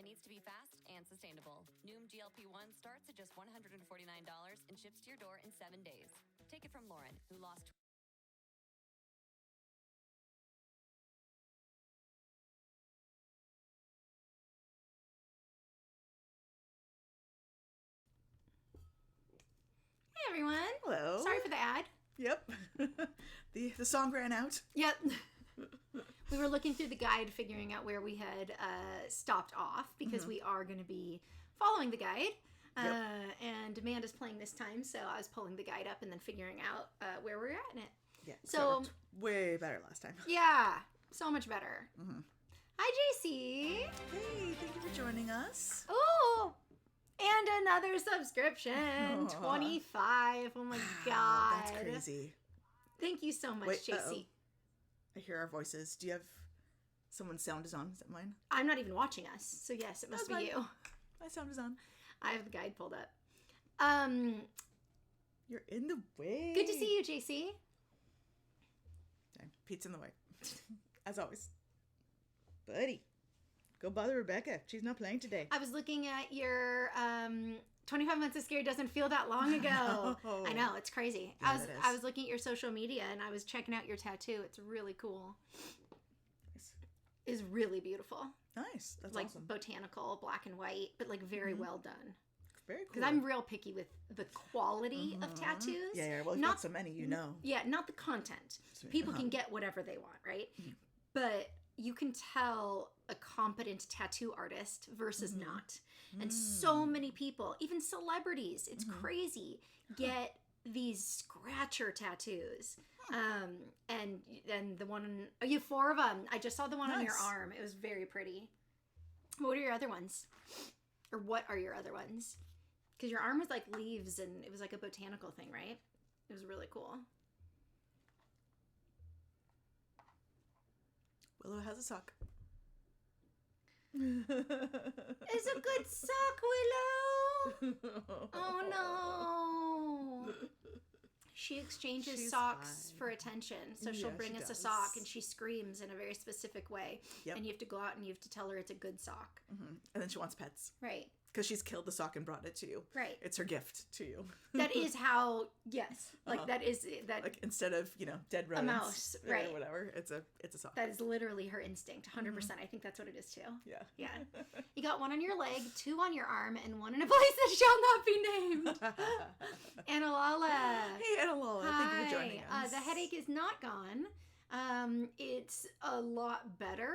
needs to be fast and sustainable. Noom GLP-1 starts at just $149 and ships to your door in 7 days. Take it from Lauren, who lost... Hey everyone. Hello. Sorry for the ad. Yep. The song ran out. Yep. We were looking through the guide, figuring out where we had stopped off, because we are going to be following the guide. And Amanda's playing this time, so I was pulling the guide up and then figuring out where we're at in it. Yeah. So it worked way better last time. Yeah, so much better. Hi, JC. Hey, thank you for joining us. Oh, and another subscription. 25. Oh my God. That's crazy. Thank you so much, Wait, JC. I hear our voices. Do you have someone's sound is on? Is that mine? I'm not even watching us, so yes, it must be you. My sound is on. I have the guide pulled up. You're in the way. Good to see you, JC. Okay, Pete's in the way. As always. Buddy, go bother Rebecca. She's not playing today. I was looking at your 25 Months of Scary doesn't feel that long ago. I know, it's crazy. Yeah, I was looking at your social media and I was checking out your tattoo. It's really cool. Nice. It's really beautiful. Nice. That's like awesome. botanical, black and white, but like very well done. Very cool. Because I'm real picky with the quality of tattoos. Yeah. Well, you've got so many, you know. Yeah, not the content. People can get whatever they want, right? But you can tell a competent tattoo artist versus not. And so many people, even celebrities, it's crazy, get these scratcher tattoos. And the one, you have 4 of them. I just saw the one on your arm. It was very pretty. What are your other ones? Or what are your other ones? Because your arm was like leaves and it was like a botanical thing, right? It was really cool. Willow has a sock. It's a good sock, Willow. Oh no. She exchanges socks for attention. So she'll bring us a sock and she screams in a very specific way. Yep. And you have to go out and you have to tell her it's a good sock. And then she wants pets. Right. Because she's killed the sock and brought it to you. Right. It's her gift to you. That is how, yes. Like that is, that. Like instead of, dead rodents. A mouse, right. Or whatever, it's a sock. That is literally her instinct, 100%. I think that's what it is too. Yeah. Yeah. You got 1 on your leg, 2 on your arm, and 1 in a place that shall not be named. Analala. Hey, Analala. Hi. Thank you for joining us. The headache is not gone. It's a lot better,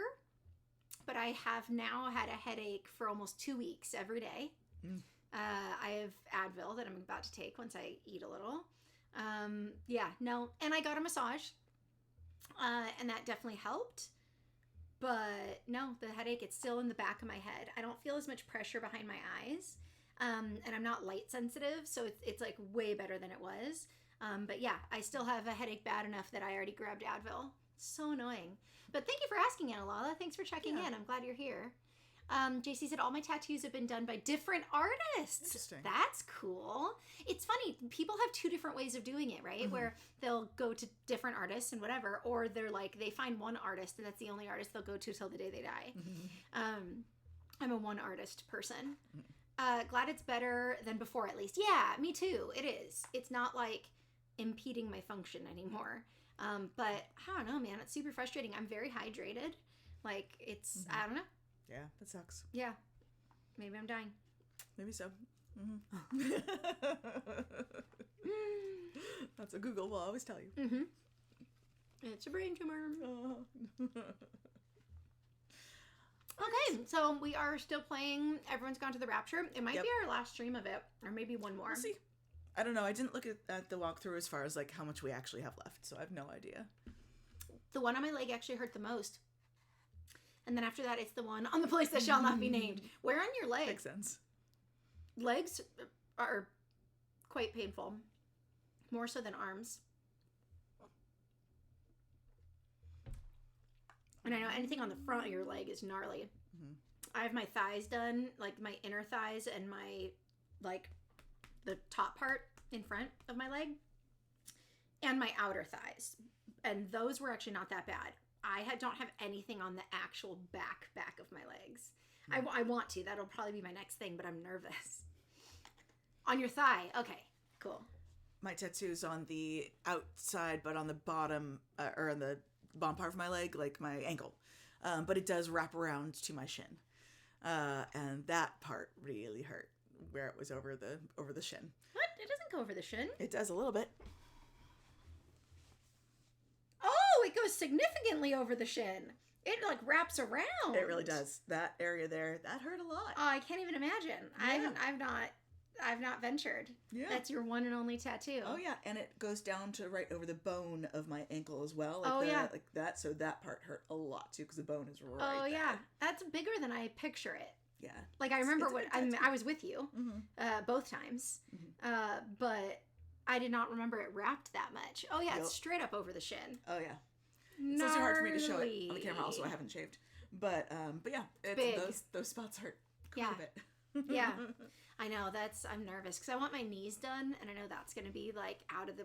but I have now had a headache for almost 2 weeks every day. I have Advil that I'm about to take once I eat a little. And I got a massage, and that definitely helped. But no, the headache, it's still in the back of my head. I don't feel as much pressure behind my eyes, and I'm not light sensitive, so it's like way better than it was. But yeah, I still have a headache bad enough that I already grabbed Advil. So annoying. But thank you for asking, Analala. Thanks for checking in. I'm glad you're here. JC said, all my tattoos have been done by different artists. Interesting. That's cool. It's funny. People have 2 different ways of doing it, right? Where they'll go to different artists and whatever, or they're like, they find one artist and that's the only artist they'll go to till the day they die. I'm a one artist person. Glad it's better than before, at least. Yeah, me too. It is. It's not like impeding my function anymore. But I don't know, man. It's super frustrating. I'm very hydrated. Like, it's, I don't know. Yeah, that sucks. Yeah. Maybe I'm dying. Maybe so. That's what Google will always tell you. It's a brain tumor. Oh. Okay, so we are still playing Everyone's Gone to the Rapture. It might be our last stream of it, or maybe one more. We'll see. I don't know. I didn't look at the walkthrough as far as like how much we actually have left, so I have no idea. The one on my leg actually hurt the most. And then after that, it's the one on the place that shall not be named. Where on your leg? Makes sense. Legs are quite painful. More so than arms. And I know anything on the front of your leg is gnarly. I have my thighs done, like my inner thighs and my, like, the top part in front of my leg. And my outer thighs. And those were actually not that bad. I don't have anything on the actual back of my legs. I want to. That'll probably be my next thing, but I'm nervous. On your thigh. Okay, cool. My tattoo's on the outside, but on the bottom, or on the bottom part of my leg, like my ankle. But it does wrap around to my shin. And that part really hurt, where it was over the shin. What? It doesn't go over the shin. It does a little bit. Oh, it goes significantly over the shin. It like wraps around. It really does. That area there, that hurt a lot. Oh, I can't even imagine. Yeah. I've not ventured. Yeah. That's your one and only tattoo. Oh yeah, and it goes down to right over the bone of my ankle as well. Like that. So that part hurt a lot too, because the bone is right. Oh there. yeah, that's bigger than I picture it. Yeah. Like I remember it's I was with you, both times, but I did not remember it wrapped that much. Oh yeah, it's straight up over the shin. Oh yeah. It's also hard for me to show it on the camera. Also, I haven't shaved, but yeah, those spots hurt quite a bit. Yeah, I know. I'm nervous because I want my knees done, and I know that's going to be like out of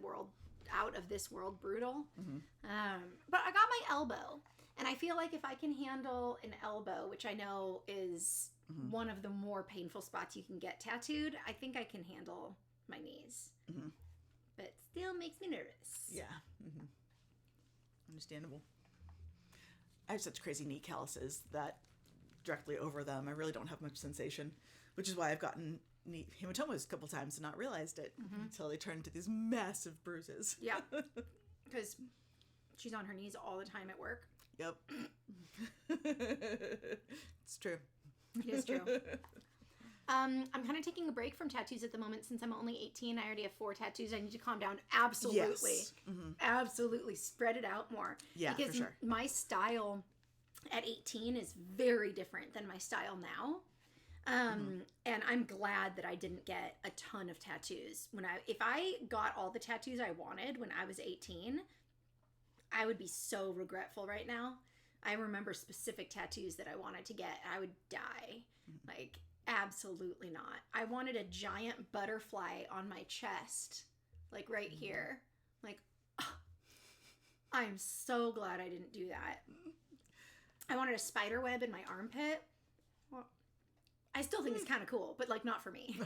this world brutal. But I got my elbow, and I feel like if I can handle an elbow, which I know is one of the more painful spots you can get tattooed, I think I can handle my knees. But still makes me nervous. Yeah. Understandable. I have such crazy knee calluses that directly over them, I really don't have much sensation, which is why I've gotten knee hematomas a couple times and not realized it until they turn into these massive bruises. Yeah, because she's on her knees all the time at work. Yep. It's true. It is true. I'm kind of taking a break from tattoos at the moment since I'm only 18. I already have 4 tattoos. I need to calm down. Absolutely. Yes. Absolutely. Spread it out more. Yeah, because for sure. My style at 18 is very different than my style now. And I'm glad that I didn't get a ton of tattoos. If I got all the tattoos I wanted when I was 18, I would be so regretful right now. I remember specific tattoos that I wanted to get. I would die. Like, absolutely not. I wanted a giant butterfly on my chest, like right here. Like, I'm so glad I didn't do that. I wanted a spider web in my armpit. Well, I still think it's kind of cool, but like not for me.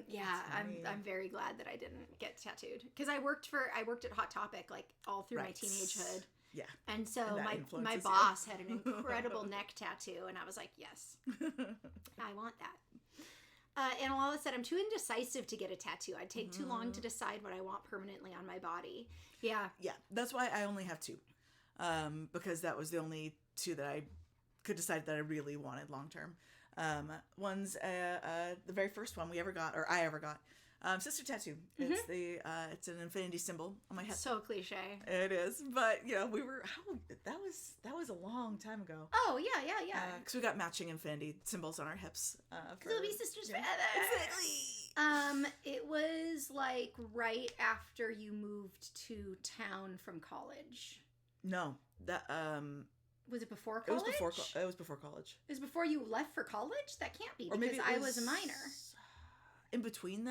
Yeah, I'm very glad that I didn't get tattooed because I worked at Hot Topic like all through my teenagehood. Yeah. And so and my boss had an incredible neck tattoo, and I was like, yes, I want that. And all of a sudden, I'm too indecisive to get a tattoo. I'd take too long to decide what I want permanently on my body. Yeah. Yeah, that's why I only have 2, because that was the only 2 that I could decide that I really wanted long term. One's the very first one I ever got. Sister tattoo. It's it's an infinity symbol on my head. So cliche. It is, but that was a long time ago. Oh yeah. Because we got matching infinity symbols on our hips. We'll be sisters forever. Exactly. It was like right after you moved to town from college. No, that Was it before college? It was before college. It was before you left for college? That can't be, Or because I was a minor. In between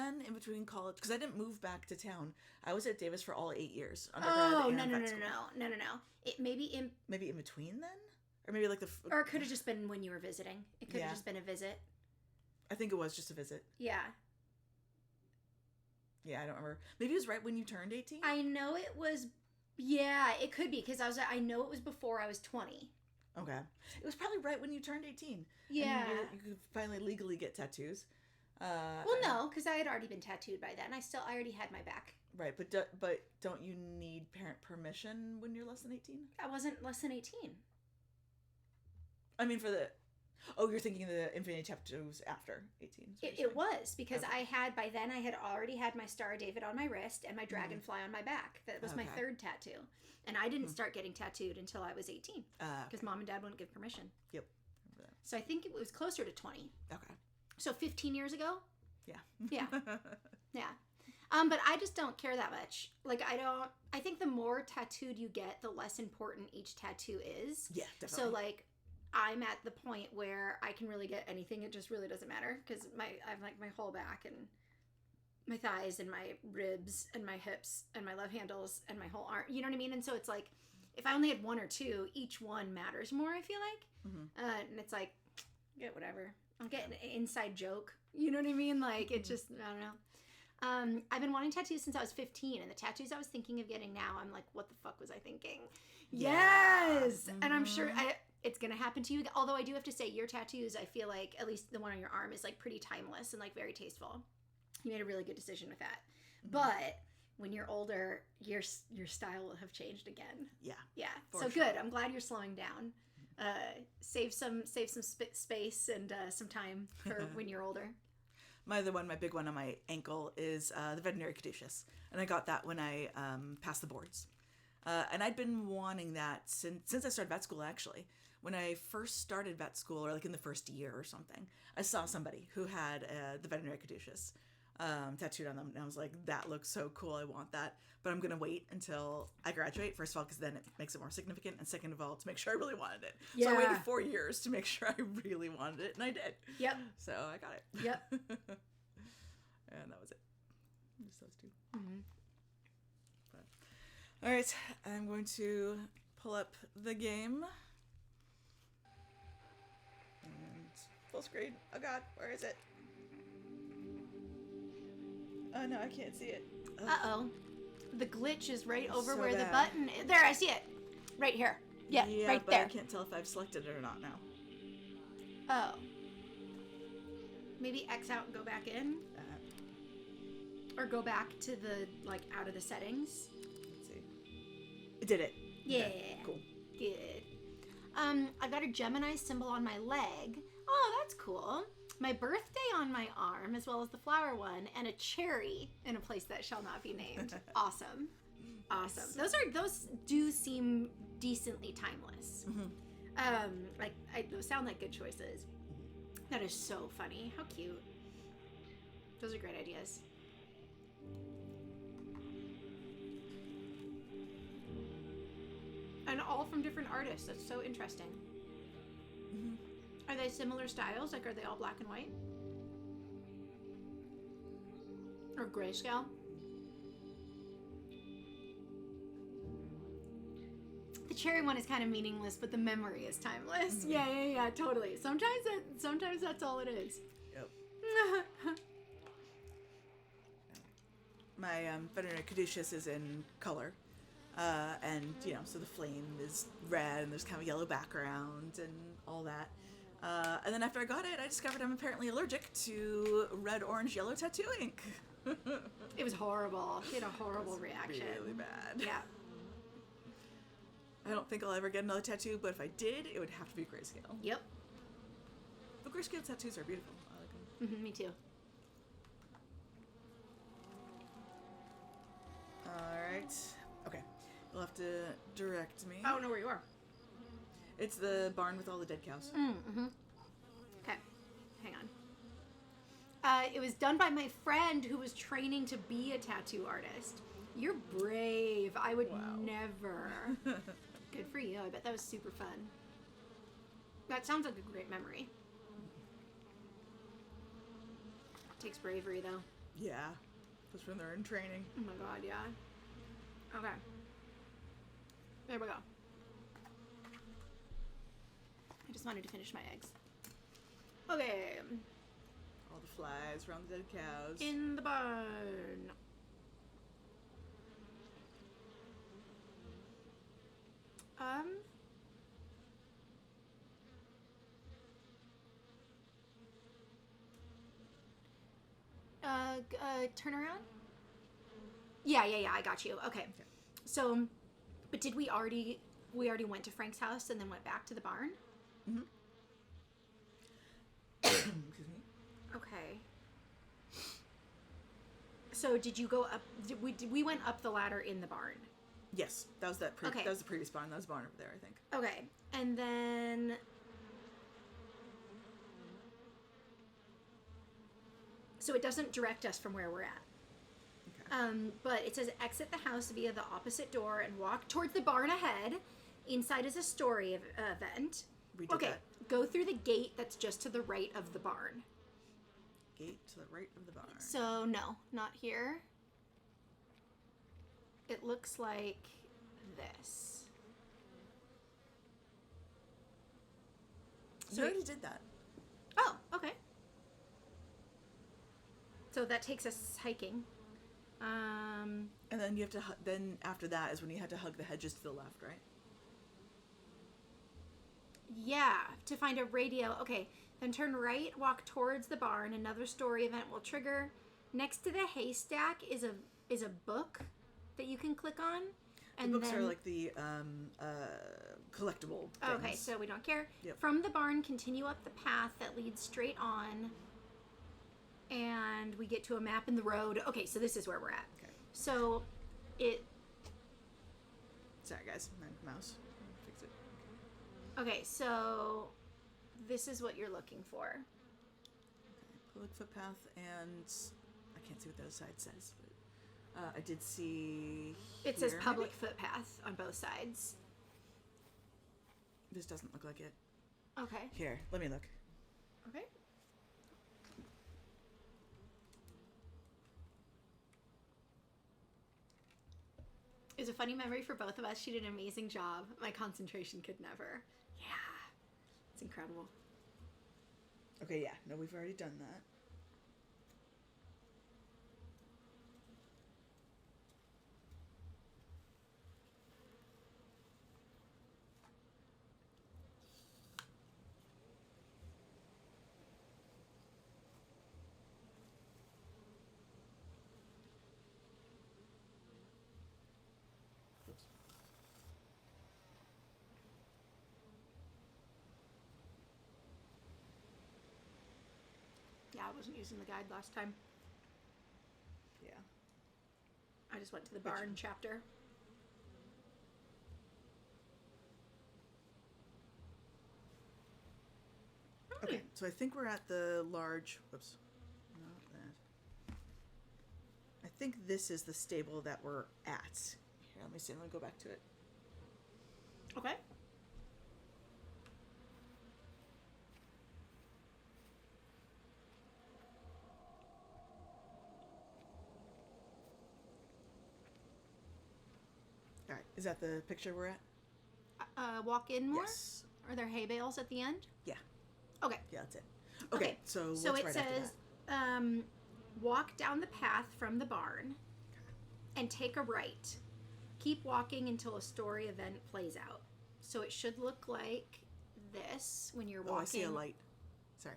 college, because I didn't move back to town. I was at Davis for all 8 years. No. It maybe in between then, or maybe like or it could have just been when you were visiting. It could have just been a visit. I think it was just a visit. Yeah. Yeah, I don't remember. Maybe it was right when you turned 18. I know it was. Yeah, it could be because I know it was before I was 20. Okay, it was probably right when you turned 18. Yeah, and you could finally legally get tattoos. Well, no, because I had already been tattooed by then. I already had my back. Right, but don't you need parent permission when you're less than 18? I wasn't less than 18. I mean, you're thinking the infinity tattoos after 18. It was because I had already had my Star of David on my wrist and my dragonfly on my back. That was my 3rd tattoo, and I didn't start getting tattooed until I was 18 because Mom and Dad wouldn't give permission. Yep. So I think it was closer to 20. Okay. So 15 years ago? Yeah. Yeah. Yeah. But I just don't care that much. Like, I think the more tattooed you get, the less important each tattoo is. Yeah, definitely. So, like, I'm at the point where I can really get anything. It just really doesn't matter because I've like my whole back and my thighs and my ribs and my hips and my love handles and my whole arm. You know what I mean? And so it's like, if I only had 1 or 2, each one matters more, I feel like. And it's like, get whatever. I'm getting an inside joke. You know what I mean? Like, it just, I don't know. I've been wanting tattoos since I was 15, and the tattoos I was thinking of getting now, I'm like, what the fuck was I thinking? Yeah. Yes! And I'm sure it's going to happen to you. Although I do have to say, your tattoos, I feel like, at least the one on your arm, is like pretty timeless and like very tasteful. You made a really good decision with that. But when you're older, your style will have changed again. Yeah. Yeah. So sure. Good. I'm glad you're slowing down. Save some space and some time for when you're older. My big one on my ankle is the veterinary caduceus, and I got that when I passed the boards. And I'd been wanting that since I started vet school. Actually, when I first started vet school, or like in the first year or something, I saw somebody who had the veterinary caduceus tattooed on them, and I was like, that looks so cool, I want that. But I'm gonna wait until I graduate, first of all, because then it makes it more significant, and second of all, to make sure I really wanted it. Yeah. So I waited 4 years to make sure I really wanted it, and I did. Yep. So I got it. Yep. And that was it. Just those two. Mm-hmm. But, all right, I'm going to pull up the game. And full screen. Oh God, where is it? Oh no, I can't see it. Uh-oh. The glitch is right over where the button is. There, I see it. Right here. Yeah, right there. I can't tell if I've selected it or not now. Oh. Maybe X out and go back in? Or go back to the, like, out of the settings? Let's see. It did it. Yeah. Okay, cool. Good. I got a Gemini symbol on my leg. Oh, that's cool. My birthday on my arm, as well as the flower one, and a cherry in a place that shall not be named. Awesome. Awesome. Those do seem decently timeless. Mm-hmm. Those sound like good choices. That is so funny. How cute. Those are great ideas. And all from different artists. That's so interesting. Mm-hmm. Are they similar styles? Like, are they all black and white? Or grayscale? The cherry one is kind of meaningless, but the memory is timeless. Mm-hmm. Yeah, totally. Sometimes that's all it is. Yep. My veterinary caduceus is in color. And, so the flame is red, and there's kind of a yellow background and all that. And then after I got it, I discovered I'm apparently allergic to red, orange, yellow tattoo ink. It was horrible. He had a horrible reaction. Really bad. Yeah. I don't think I'll ever get another tattoo, but if I did, it would have to be grayscale. Yep. But grayscale tattoos are beautiful. I like them. Mm-hmm, me too. All right. Okay. You'll have to direct me. I don't know where you are. It's the barn with all the dead cows. Mm-hmm. Okay. Hang on. It was done by my friend who was training to be a tattoo artist. You're brave. I would never. Good for you. I bet that was super fun. That sounds like a great memory. Takes bravery, though. Yeah. Just when they're in training. Oh my God, yeah. Okay. There we go. I just wanted to finish my eggs. Okay. All the flies around the dead cows. In the barn. Turn around? Yeah, I got you. Okay. So, but did we already went to Frank's house and then went back to the barn? Mm-hmm. Excuse me. Okay. So did you go up, we went up the ladder in the barn? Yes, that was that was the previous barn. That was the barn over there, I think. Okay. And then so it doesn't direct us from where we're at. Okay. But it says exit the house via the opposite door and walk towards the barn ahead. Inside is a story event. We did that. Go through the gate that's just to the right of the barn. Gate to the right of the barn. So no, not here. It looks like this. So you already did that. So that takes us hiking. And then you have to. Then after that is when you had to hug the hedges to the left, right? Yeah, to find a radio. Okay, then turn right, walk towards the barn. Another story event will trigger. Next to the haystack is a book that you can click on. And the books then, are like the collectible things. Okay, so we don't care. Yep. From the barn, continue up the path that leads straight on. And we get to a map in the road. Okay, so this is where we're at. Okay. So it... Sorry, guys. My mouse. Fix it. Okay, so this is what you're looking for. Okay. Public footpath, and I can't see what the other side says, but I did see. It says here, public maybe? footpath on both sides. This doesn't look like it. Okay. Here, let me look. Okay. It was a funny memory for both of us. She did an amazing job. My concentration could never. Yeah. It's incredible. Okay, yeah. No, we've already done that. Yeah, I wasn't using the guide last time. Yeah. I just went to the barn chapter. Okay, so I think we're at the large. Whoops. Not that. I think this is the stable that we're at. Here, let me see. Let me go back to it. Okay. All right. Is that the picture we're at? Walk in more? Yes. Are there hay bales at the end? Yeah. Okay. Yeah, that's it. Okay, so So what's it right after says, that? walk down the path from the barn and take a right. Keep walking until a story event plays out. So it should look like this when you're walking. Oh, I see a light. Sorry.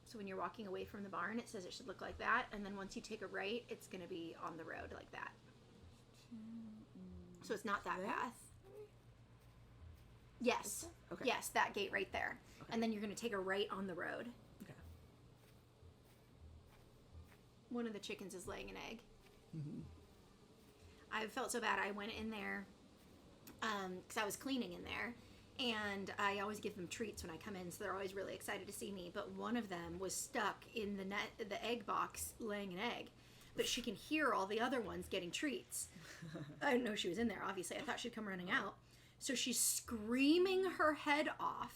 So when you're walking away from the barn, it says it should look like that. And then once you take a right, it's going to be on the road like that. So it's not that There? path. Yes. Okay. Yes, that gate right there. Okay. And then you're going to take a right on the road. Okay. One of the chickens is laying an egg. I felt so bad. I went in there because I was cleaning in there. And I always give them treats when I come in, so they're always really excited to see me. But one of them was stuck in the egg box laying an egg. But she can hear all the other ones getting treats. I didn't know she was in there, obviously. I thought she'd come running out. So she's screaming her head off.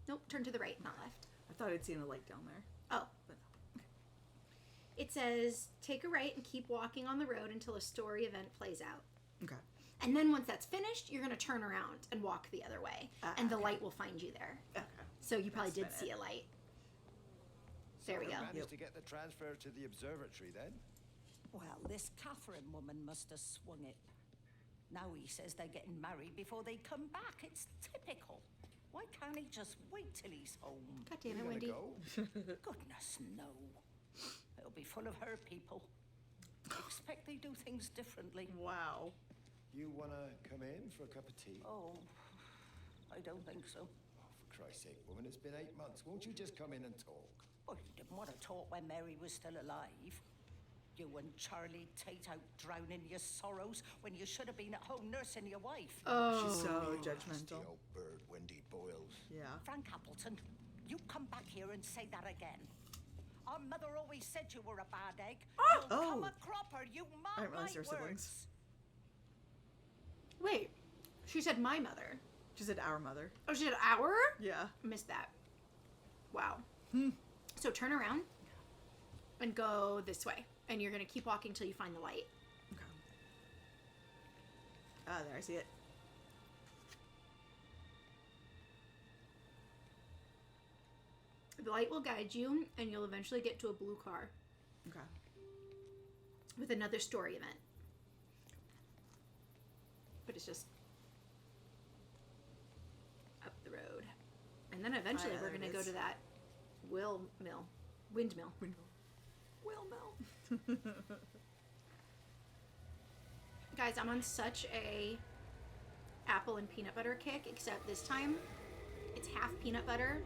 Nope, turn to the right, not left. I thought I'd seen a light down there. Oh. But no. It says, take a right and keep walking on the road until a story event plays out. Okay. And then once that's finished, you're going to turn around and walk the other way. And the okay. light will find you there. Okay. So you probably did That's see a light. There we go. Managed to get the transfer to the observatory then? Well, this Catherine woman must have swung it. Now he says they're getting married before they come back. It's typical. Why can't he just wait till he's home? God damn it, You gonna Wendy. go? Goodness, no. It'll be full of her people. I expect they do things differently. Wow. You wanna come in for a cup of tea? Oh, I don't think so. Oh, for Christ's sake, woman, it's been 8 months. Won't you just come in and talk? Well, you didn't want to talk when Mary was still alive. You and Charlie Tate out drowning your sorrows when you should have been at home nursing your wife. She's so Nasty judgmental. old bird, Wendy Boyle. Yeah. Frank Appleton, you come back here and say that again. Our mother always said you were a bad egg. You'll come a cropper, you I mark didn't my realize they were words. siblings. Wait, she said my mother. She said our mother. Oh, she said our? Yeah. Missed that. Wow. So turn around and go this way. And you're going to keep walking till you find the light. Okay. Ah, there, I see it. The light will guide you, and you'll eventually get to a blue car Okay. with another story event. But it's just up the road. And then eventually yeah, we're there going it to go is. to that windmill. Guys, I'm on such a apple and peanut butter kick, except this time it's half peanut butter,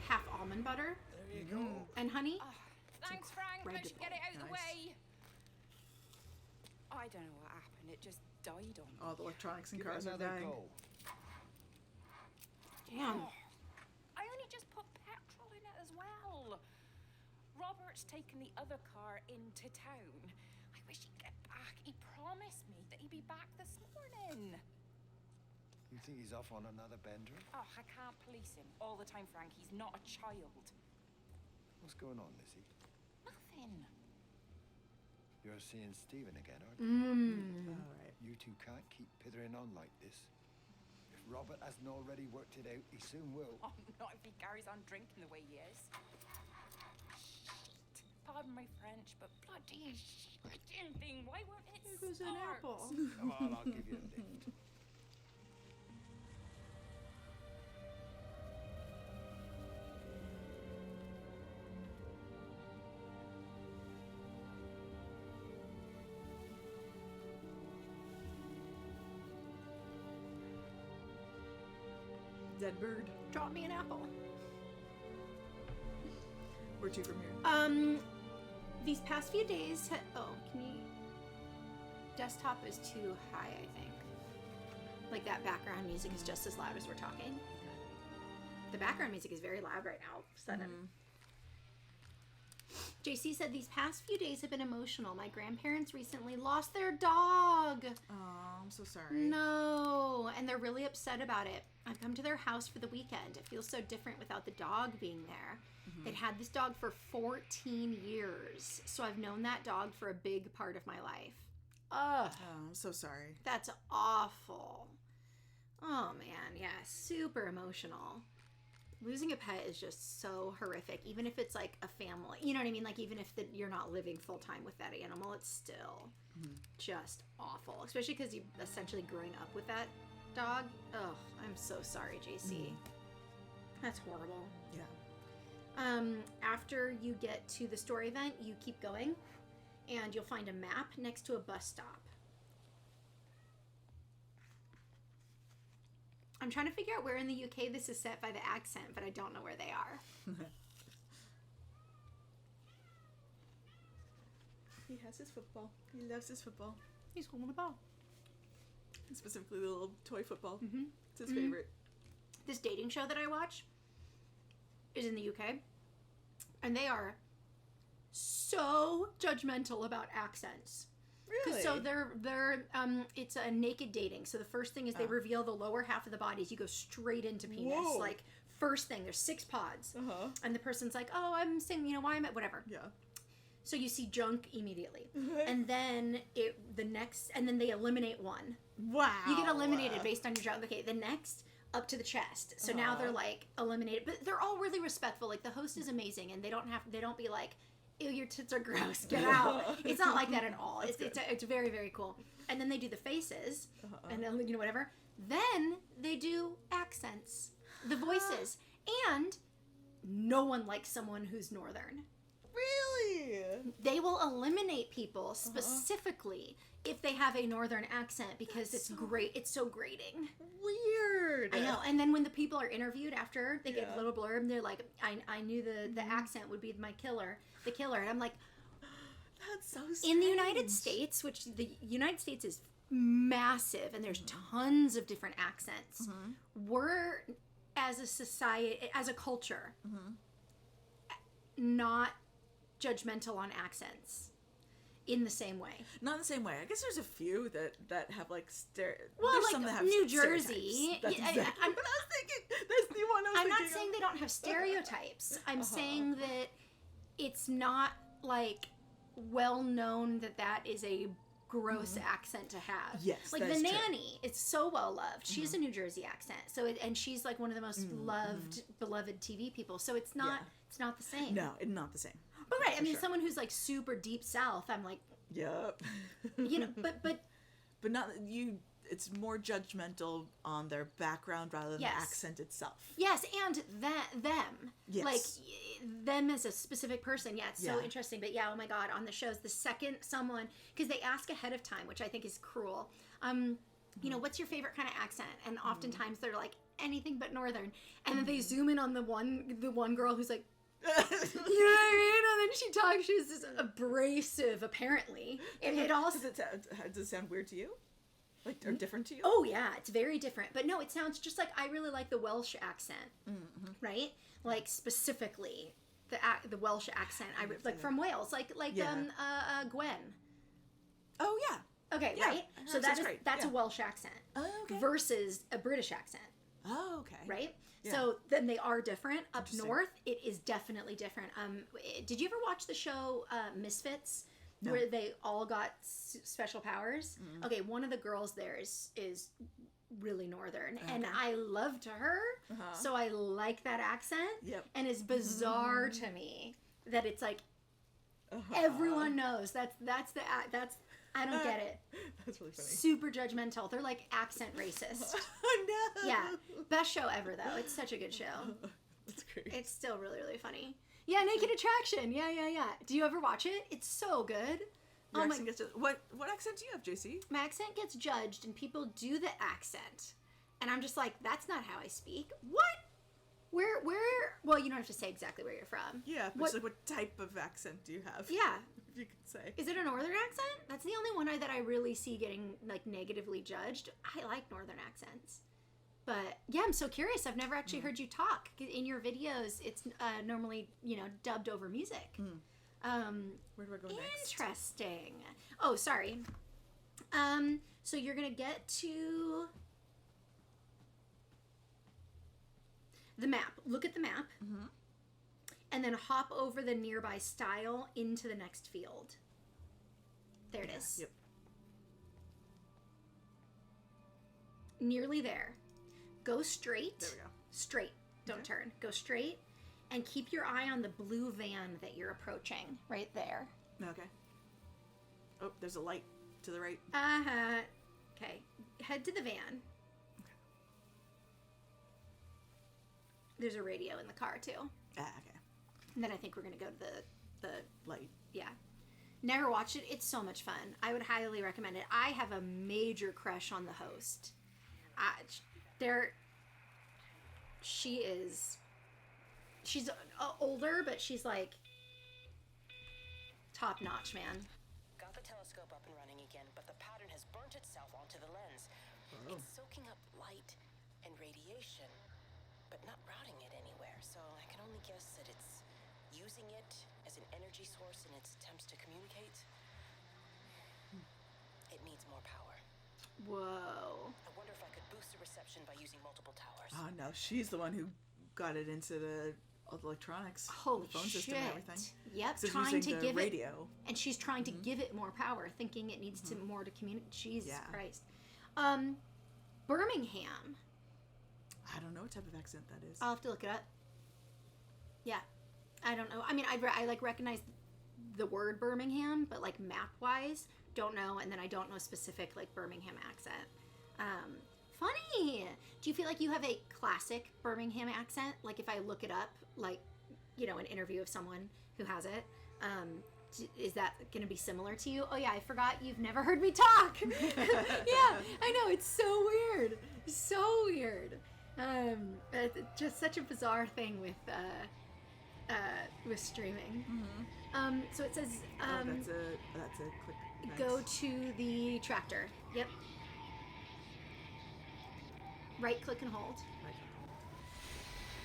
half almond butter, There you go. and honey. Thanks, Frank. I should get it out of the Nice. way. I don't know what happened. It just died on me. All the electronics and Give it cars are another dying. go. Damn. I only just put petrol in it as well. Robert's taken the other car into town. I wish he'd get back. He promised me that he'd be back this morning. You think he's off on another bender? Oh, I can't police him all the time, Frank. He's not a child. What's going on, Lizzie? Nothing. You're seeing Stephen again, aren't you? Mmm. All right. You two can't keep pithering on like this. If Robert hasn't already worked it out, he soon will. Oh, not if he carries on drinking the way he is. Shit. Pardon my French, but bloody shitting thing. Why won't it There goes an start? apple. Come on, I'll give you a lift. Dead bird. Drop me an apple. Where to from here? These past few days. Can you? Desktop is too high, I think. Like that background music is just as loud as we're talking. The background music is very loud right now. all of a Sudden. JC said these past few days have been emotional. My grandparents recently lost their dog. Oh, I'm so sorry. No, and they're really upset about it. I've come to their house for the weekend. It feels so different without the dog being there. They'd had this dog for 14 years, so I've known that dog for a big part of my life. Ugh, Oh, I'm so sorry. that's awful. Oh man, yeah, super emotional. Losing a pet is just so horrific, even if it's like a family. You know what I mean? Like, even if you're not living full time with that animal, it's still just awful. Especially because you essentially growing up with that dog. Ugh, I'm so sorry, JC. That's horrible. Yeah. After you get to the story event, you keep going, and you'll find a map next to a bus stop. I'm trying to figure out where in the UK this is set by the accent, but I don't know where they are. He has his football. He loves his football. He's holding the ball. And specifically the little toy football. Mhm. It's his favorite. This dating show that I watch is in the UK, and they are so judgmental about accents. Really? So they're it's a naked dating. So the first thing is they reveal the lower half of the bodies. You go straight into penis. Whoa. Like first thing, there's 6 pods, Uh-huh. and the person's like, "Oh, I'm saying, why am I whatever." Yeah. So you see junk immediately, and then and then they eliminate one. Wow. You get eliminated based on your job. Okay, the next up to the chest. So now they're like eliminated, but they're all really respectful. Like the host is amazing, and they don't be like, "Ew, your tits are gross, get out." It's not like that at all. It's very, very cool. And then they do the faces, and then whatever. Then they do accents, the voices, and no one likes someone who's northern. Really? They will eliminate people specifically if they have a northern accent because it's great. It's so grating. Weird. I know. And then when the people are interviewed after, they get Yeah. a little blurb. And they're like, "I knew the accent would be the killer." And I'm like, That's so strange. in the United States, which the United States is massive, and there's tons of different accents. We're as a society, as a culture, not judgmental on accents in the same way. Not in the same way. I guess there's a few that have like Well, there's like some that have New Jersey. stereotypes. That's Yeah, exactly I'm- what I was thinking. That's the one I was I'm not thinking saying of. they don't have stereotypes. I'm saying that it's not like well known that is a gross accent to have. Yes, like that the is true. nanny, it's so well loved. She's a New Jersey accent, so and she's like one of the most beloved TV people. So it's not it's not the same. No, it's not the same. but right. I for mean, sure. someone who's like super deep South, I'm like, Yep. you know, but But not you. It's more judgmental on their background rather than Yes. the accent itself. yes, and them, Yes. like them as a specific person. Yeah, it's so Yeah. interesting. But yeah, oh my god, on the shows, the second someone, because they ask ahead of time, which I think is cruel. You know, what's your favorite kind of accent? And oftentimes they're like anything but northern, and then they zoom in on the one girl who's like. You know what I mean? And then she talks. She's this abrasive. Apparently, it all. Does it sound weird to you? Like, or different to you? Oh yeah, it's very different. But no, it sounds just like I really like the Welsh accent, right? Like specifically the Welsh accent. Like from Wales, like Yeah. Gwen. Oh yeah. Okay, Yeah, right. her So accent's great, that's a yeah. Welsh accent Oh, okay. versus a British accent, Oh, okay. right? Yeah. So then they are different. Up Interesting. north, it is definitely different. Did you ever watch the show Misfits? No. Where they all got special powers. Okay, one of the girls there is really northern, and Okay. I loved her, so I like that accent. Yep. And it's bizarre to me that it's like everyone knows that's I don't get it. That's really funny. Super judgmental. They're like accent racist. Oh no. Yeah, best show ever though. It's such a good show. That's great. It's still really funny. Yeah, Naked Attraction. Yeah. Do you ever watch it? It's so good. Your Oh my accent gets what accent do you have, JC? my accent gets judged and people do the accent and I'm just like, that's not how I speak. What? Where well, you don't have to say exactly where you're from. Yeah, but What- just like what type of accent do you have? Yeah. If you could say. Is it a northern accent? That's the only one that I really see getting like negatively judged. I like northern accents. But yeah, I'm so curious. I've never actually heard you talk. In your videos, it's normally, dubbed over music. Where do I go next? Interesting. Oh, sorry. So you're gonna get to the map. Look at the map, and then hop over the nearby stile into the next field. There it is. Yep. Nearly there. Go straight. There we go. Straight. Don't turn. Go straight, and keep your eye on the blue van that you're approaching. Right there. Okay. Oh, there's a light to the right. Okay. Head to the van. There's a radio in the car too. Okay. And then I think we're gonna go to the Light. yeah. Never watched it. It's so much fun. I would highly recommend it. I have a major crush on the host. She's older, but she's like top notch, man. Got the telescope up and running again, but the pattern has burnt itself onto the lens. It's soaking up light and radiation, but not routing it anywhere, so I can only guess that it's using it as an energy source in its attempts to communicate. It needs more power. Whoa. I wonder if I could boost the reception by using multiple towers. Oh no, she's the one who got it into the electronics, Holy the phone shit. system and everything. Yep, So it's trying to using the give radio. it, and she's trying to give it more power, thinking it needs to more to communicate. Jesus Yeah. Christ. Birmingham. I don't know what type of accent that is. I'll have to look it up. Yeah, I don't know. I mean, I like recognize the word Birmingham, but like map wise, don't know. And then I don't know specific like Birmingham accent. Funny. Do you feel like you have a classic Birmingham accent? Like if I look it up, like an interview of someone who has it, is that going to be similar to you? Oh yeah, I forgot you've never heard me talk. Yeah, I know, it's so weird. So weird. It's just such a bizarre thing with streaming. So it says that's a click. Nice. go to the tractor. Yep. Right click and hold. Right.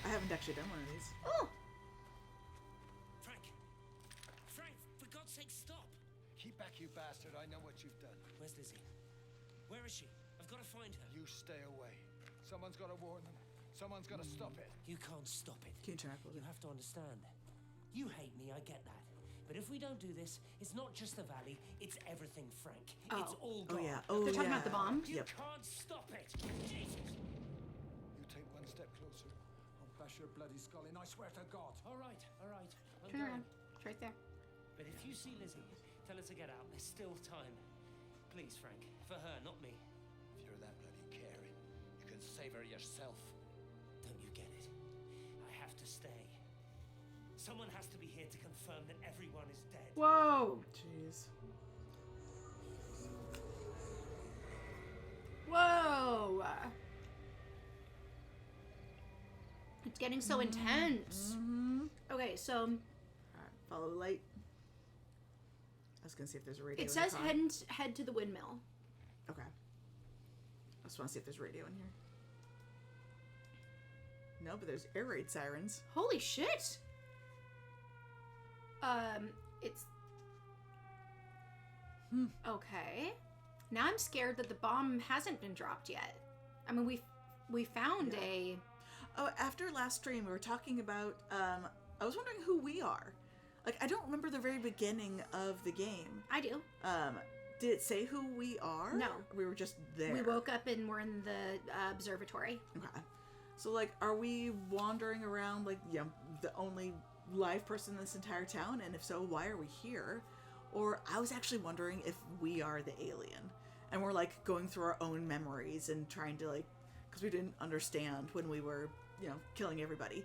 I haven't actually done one of these. Oh, Frank, for God's sake, stop! Keep back, you bastard. I know what you've done. Where's Lizzie? Where is she? I've got to find her. You stay away. Someone's got to warn them. Someone's got to stop it. You can't stop it. Can you turn up a little You bit? have to understand. You hate me, I get that. But if we don't do this, it's not just the valley, it's everything, Frank. Oh. It's all Oh gone. yeah. Oh They're talking yeah. about the bomb? You Yep. can't stop it. Jesus. You take one step closer, I'll bash your bloody skull in, I swear to God. All right. I'm Turn going. around. It's right there. But if you see Lizzie, tell her to get out. There's still time. Please, Frank. For her, not me. If you're that bloody caring, you can save her yourself. Don't you get it? I have to stay. Someone has to be here to confirm that everyone is dead. Whoa. Jeez. Whoa. It's getting so intense. Okay, so All right. Follow the light. I was gonna see if there's a radio. it in says the car. head to the windmill. Okay. I just want to see if there's radio in here. No, but there's air raid sirens. Holy shit. It's okay. Now I'm scared that the bomb hasn't been dropped yet. I mean, we found a. Oh, after last stream, we were talking about. I was wondering who we are. Like, I don't remember the very beginning of the game. I do. Did it say who we are? No. We were just there. We woke up and we're in the observatory. Okay. So, like, are we wandering around, like, you know, the only live person in this entire town? And if so, why are we here? Or I was actually wondering if we are the alien. And we're, like, going through our own memories and trying to, like, because we didn't understand when we were, you know, killing everybody.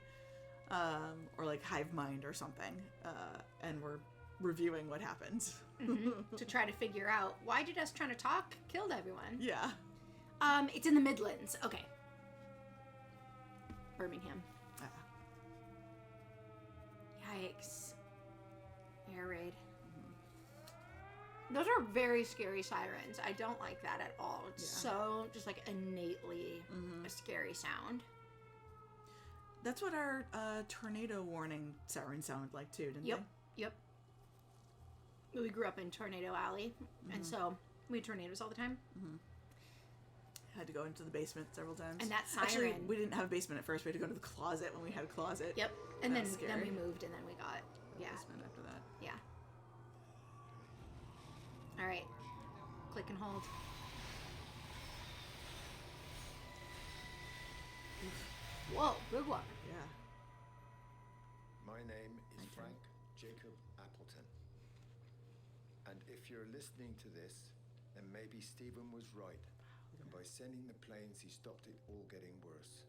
Or, like, hive mind or something. And we're reviewing what happened. To try to figure out why did us trying to talk killed everyone. Yeah. It's in the Midlands. Okay. Birmingham. Ah. Yikes. Air raid. Those are very scary sirens. I don't like that at all. It's so just like innately a scary sound. That's what our tornado warning siren sounded like too, didn't Yep. they? Yep. We grew up in Tornado Alley, and so we had tornadoes all the time. Had to go into the basement several times. And that siren. Actually, we didn't have a basement at first. We had to go to the closet when we had a closet. Yep. And That then was then scary. we moved, and then we got Basement after that. yeah. All right. Click and hold. Whoa, good one. Yeah. My name is Frank Jacob Appleton. And if you're listening to this, then maybe Stephen was right. And by sending the planes, he stopped it all getting worse.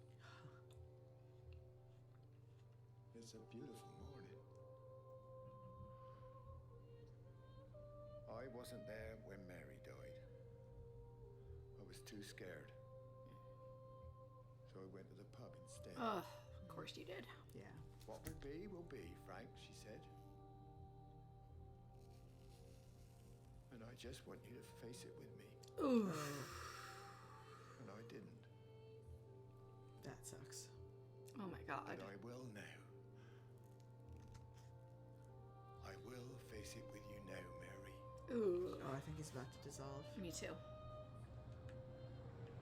It's a beautiful morning. I wasn't there when Mary died. I was too scared. So I went to the pub instead. Ugh, of course you did. Yeah. What will be, Frank, she said. And I just want you to face it with me. Ooh. And I didn't. That sucks. Oh my god. But I will now. I will face it with you now, Mary. Ooh. Oh, I think he's about to dissolve. Me too.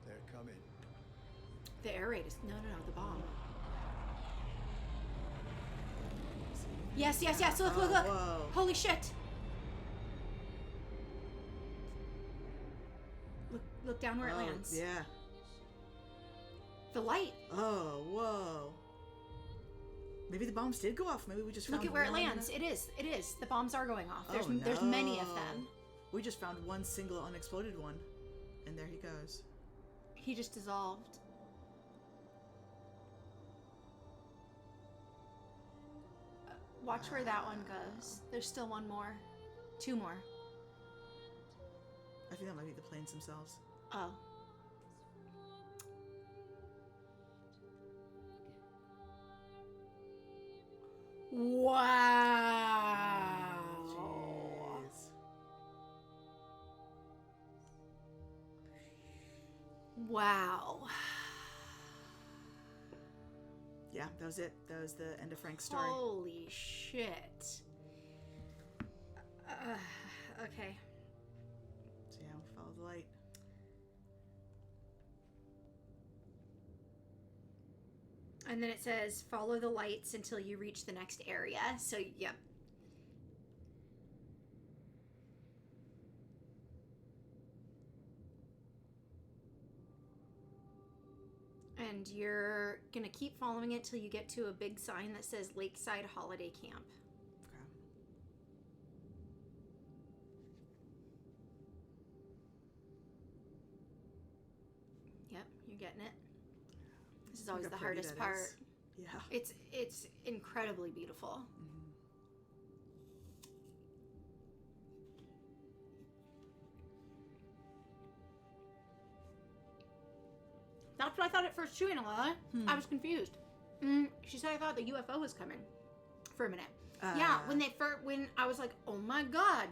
They're coming. The air raid is no, the bomb. Yes. Look. Whoa. Holy shit. Look down where it lands. Yeah. The light. Oh, whoa. Maybe the bombs did go off. Maybe we just found Look at where it one. lands. It is. The bombs are going off. There's Oh, there's many of no. them. We just found one single unexploded one. And there he goes. He just dissolved. Watch where that one goes. There's still one more. Two more. I think that might be the planes themselves. Oh. Wow. Jeez. Wow. Yeah, that was it. That was the end of Frank's story. Holy shit. Okay. So yeah, we'll follow the light. And then it says follow the lights until you reach the next area. So, yep. And you're going to keep following it till you get to a big sign that says Lakeside Holiday Camp. Okay. Yep, you're getting it. This is Look always how the pretty hardest that part. is. Yeah. It's incredibly beautiful. That's what I thought at first too, Anna. I was confused. She said I thought the UFO was coming for a minute. Yeah, when I was like, oh my god,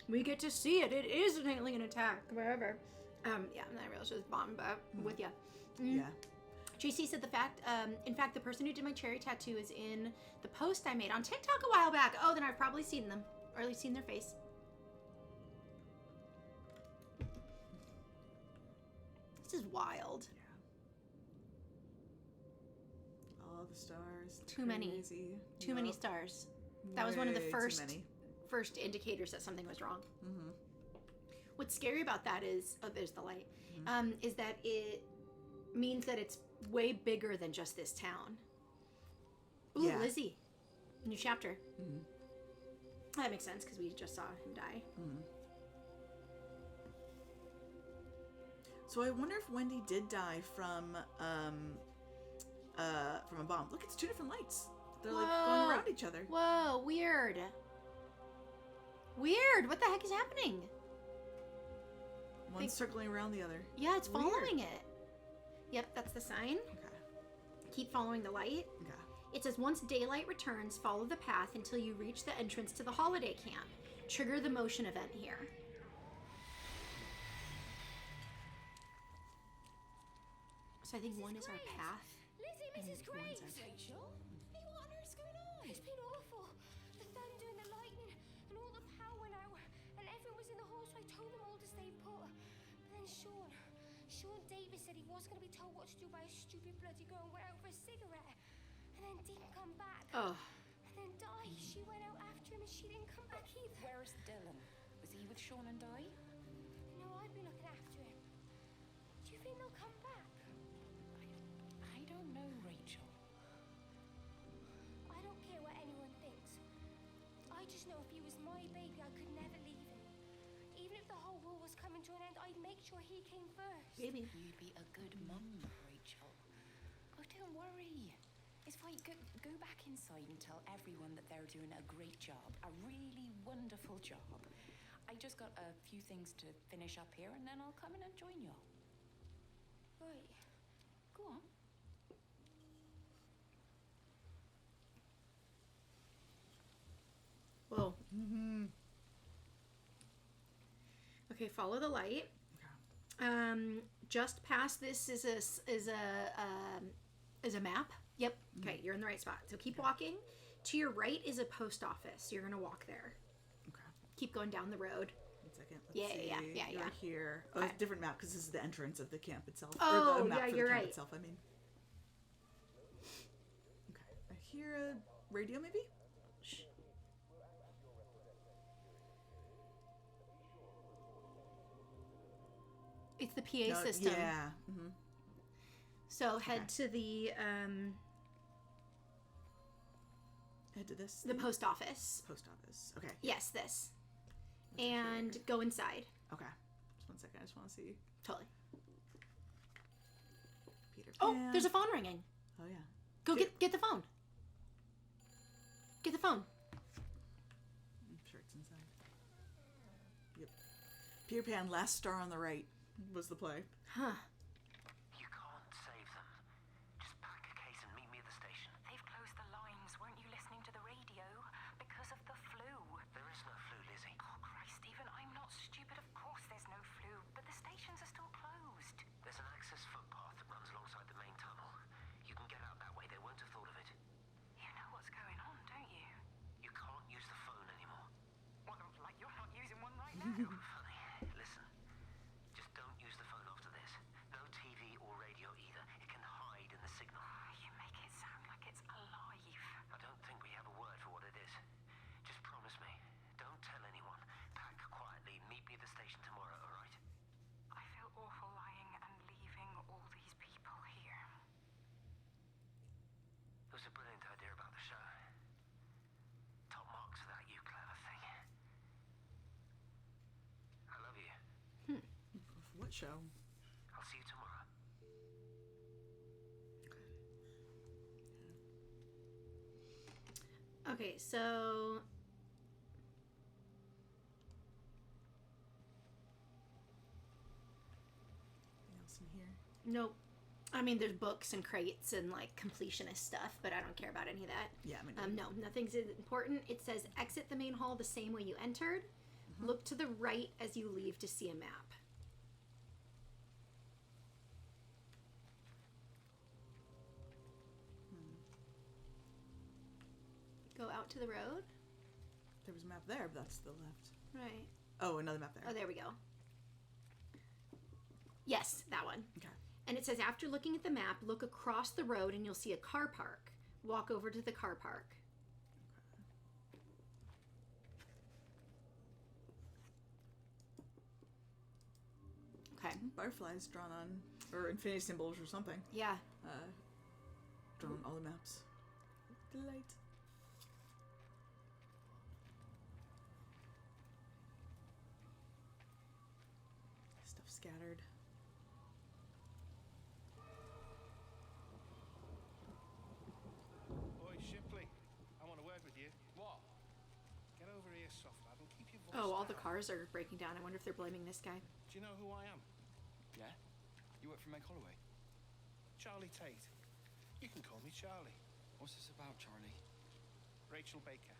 we get to see it. It is an alien attack, whatever. Yeah, and then I realized it was bomb, but with ya. Yeah. JC said in fact, the person who did my cherry tattoo is in the post I made on TikTok a while back. Oh, then I've probably seen them, or at least seen their face. This is wild. All the stars. Too many. Crazy. Too many stars. That was one of the Way too first many. indicators that something was wrong. What's scary about that is, oh, there's the light, is that it means that it's way bigger than just this town. Ooh, Yeah. Lizzie. New chapter. That makes sense because we just saw him die. So I wonder if Wendy did die from a bomb. Look, it's two different lights. They're like going around each other. Whoa, weird. Weird. What the heck is happening? One's circling around the other. Yeah, it's Weird. following it. Yep, that's the sign. Okay. Keep following the light. Okay. It says, once daylight returns, follow the path until you reach the entrance to the holiday camp. Trigger the motion event here. So I think one is our path. Lizzie, Mrs. Graves! Rachel? Hey, what on earth's going on? It's been awful. The thunder and the lightning and all the power went out. And everyone was in the hall, so I told them all to stay put. But then Sean Davis said he was going to be told what to do by a stupid bloody girl and went out for a cigarette. And then didn't come back. Oh. And then Di, she went out after him and she didn't come back either. Where's Dylan? Was he with Sean and Di? No, I'd be looking after him. Do you think they'll come back? I don't know, Rachel. I don't care what anyone thinks. I just know if he was my baby, I could never leave him. Even if the whole world was coming to an end, I'd make sure he came first. Baby. You be a good mum, Rachel. Oh, don't worry. It's fine. Go back inside and tell everyone that they're doing a great job. A really wonderful job. I just got a few things to finish up here, and then I'll come in and join y'all. Right. Go on. Whoa. Okay, follow the light. Just past this is a map. Yep. Okay, you're in the right spot. So keep walking. To your right is a post office. You're gonna walk there. Okay. Keep going down the road. 1 second. Yeah, Let's see. yeah. You're here. Oh, Okay. it's a different map because this is the entrance of the camp itself. Oh, or the map yeah, for you're the camp right. itself, I mean. Okay. I hear a radio, maybe? Shh. It's the PA system. Yeah. So head to the Head to this. the thing? post office. Post office. Okay. Yes, this. And go inside. Okay. Just 1 second. I just want to see Totally. Peter Oh, Pan. there's a phone ringing. Oh, yeah. Go get the phone. Get the phone. I'm sure it's inside. Yep. Peter Pan, Last Star on the Right was the play. Huh. You can't save them. Just pack a case and meet me at the station. They've closed the lines. Weren't you listening to the radio? Because of the flu. There is no flu, Lizzie. Oh, Christ, Stephen, I'm not stupid. Of course there's no flu. But the stations are still closed. There's an access footpath that runs alongside the main tunnel. You can get out that way. They won't have thought of it. You know what's going on, don't you? You can't use the phone anymore. Well, like you're not using one right now. Funny. Listen. Just don't use the phone after this. show. I'll see you tomorrow. Okay, so Anything else in here? nope. I mean, there's books and crates and like completionist stuff, but I don't care about any of that. Yeah, I mean, No, nothing's important. It says exit the main hall the same way you entered. Look to the right as you leave to see a map. Go out to the road. there was a map there, but that's to the left. Right. Oh, another map there. Oh, there we go. Yes, that one. Okay. And it says after looking at the map, look across the road and you'll see a car park. Walk over to the car park. Okay. Butterflies drawn on, or infinity symbols or something. Yeah. Drawn on all the maps. Delight. Stuff scattered. Boy, Shipley, I want to work with you. What? Get over here, soft lad, and keep your voice Oh, all the down. cars are breaking down. I wonder if they're blaming this guy. Do you know who I am? Yeah? You work for Meg Holloway? Charlie Tate. You can call me Charlie. What's this about, Charlie? Rachel Baker.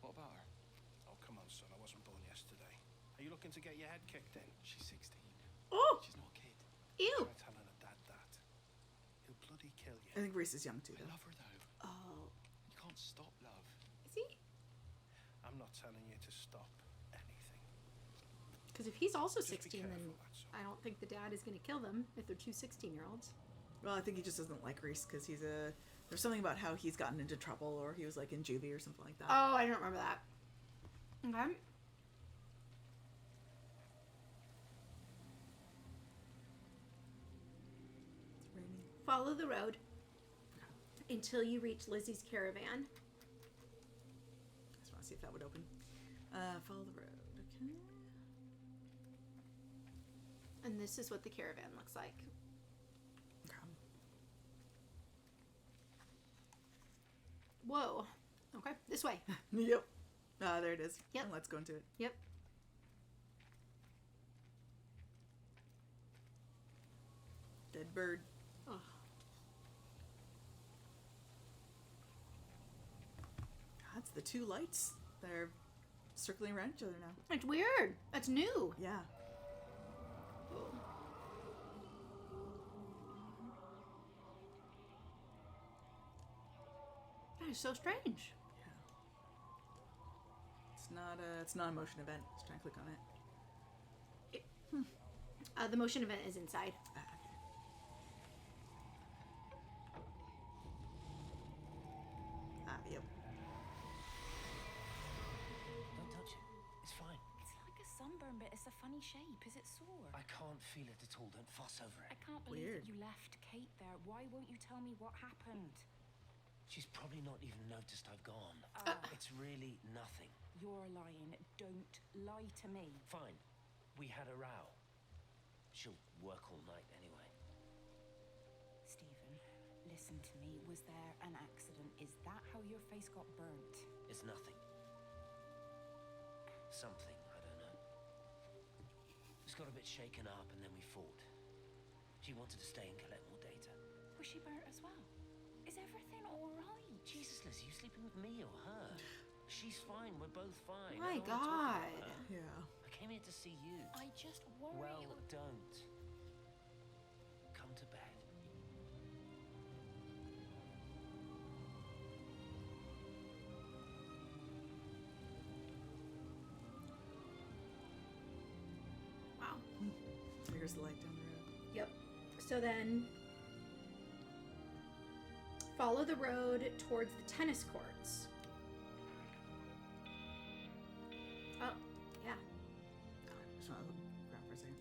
What about her? Oh, come on, son. I wasn't born yesterday. Are you looking to get your head kicked in? She's 16. Oh! She's not a kid. Ew! Try telling her dad that. He'll bloody kill you. I think Reese is young too, I though. love her, though. Oh. You can't stop love. Is he? I'm not telling you to stop anything. Because if he's also Just be 16, then careful, that's all. I don't think the dad is going to kill them if they're two 16-year-olds. Well, I think he just doesn't like Reese because he's a. There's something about how he's gotten into trouble, or he was like in juvie or something like that. Oh, I don't remember that. Okay. It's raining. Follow the road until you reach Lizzie's caravan. Just want to see if that would open. Follow the road. Okay. And this is what the caravan looks like. Okay. Whoa. Okay, this way. Yep. There it is. Yep. And let's go into it. Yep. Dead bird. Oh. That's the two lights. They're circling around each other now. It's weird. That's new. Yeah. Oh. That is so strange. It's not a motion event. Let's try and click on it. The motion event is inside. Yep. Don't touch it. It's fine. It's like a sunburn, but it's a funny shape. Is it sore? I can't feel it at all. Don't fuss over I it. can't believe Weird. that you left Kate there. Why won't you tell me what happened? She's probably not even noticed I've gone. It's really nothing. You're lying. Don't lie to me. Fine. We had a row. She'll work all night anyway. Stephen, listen to me. Was there an accident? Is that how your face got burnt? It's nothing. Something, I don't know. Just got a bit shaken up and then we fought. She wanted to stay and collect more data. Was she burnt as well? Is everything all right? Jesus, Liz, you sleeping with me or her? She's fine. We're both fine. My I don't wanna talk about God. her. Yeah. I came here to see you. I just worry. Well, don't. Come to bed. Wow. Here's the light down the road. Yep. So then follow the road towards the tennis courts. Oh, yeah. Just want to look around for a second.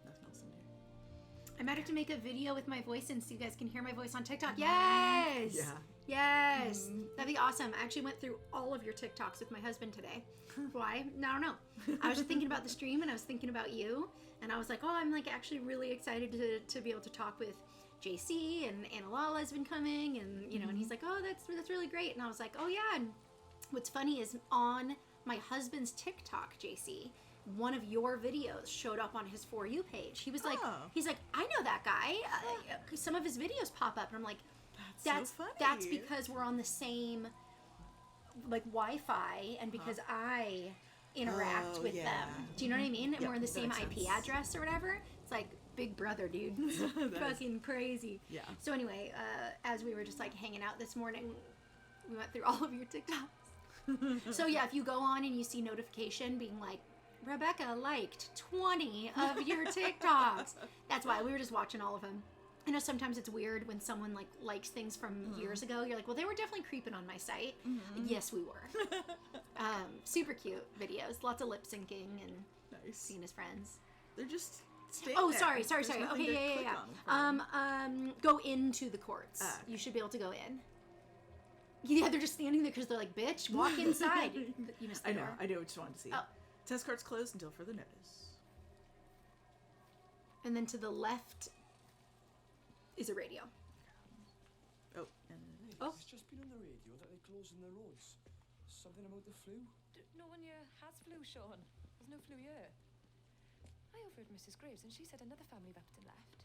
Nothing else in here. I might have to make a video with my voice in so you guys can hear my voice on TikTok. Yes! Yeah. Yes, that'd be awesome. I actually went through all of your TikToks with my husband today. Why? I don't know. I was just thinking about the stream, and I was thinking about you, and I was like, oh, I'm like actually really excited to be able to talk with JC, and Anna Lala's been coming, and you know, and he's like, oh, that's really great, and I was like, oh yeah. And what's funny is on my husband's TikTok, JC, one of your videos showed up on his For You page. He was like, he's like, I know that guy. Some of his videos pop up, and I'm like, that's so funny. That's because we're on the same like Wi-Fi, and because I interact with them. Do you know what I mean? And we're in the same IP address or whatever. It's like Big Brother, dude. Fucking crazy. Yeah. So anyway, as we were just like hanging out this morning, we went through all of your TikToks. So yeah, if you go on and you see notification being like, Rebecca liked 20 of your TikToks, that's why. We were just watching all of them. I know sometimes it's weird when someone like likes things from years ago. You're like, well, they were definitely creeping on my site. Yes, we were. Super cute videos, lots of lip syncing and seeing his friends. They're just oh, sorry. Okay, yeah. Go into the courts. You should be able to go in. Yeah, they're just standing there because they're like, bitch, walk inside. You missed the door. I know. I just wanted to see. Oh. Test cart's closed until further notice. And then to the left is a radio. Oh. It's just been on the radio that they're closing the roads. Something about the flu. No one here has flu, Sean. There's no flu here. I overheard Mrs. Graves, and she said another family of Upton left.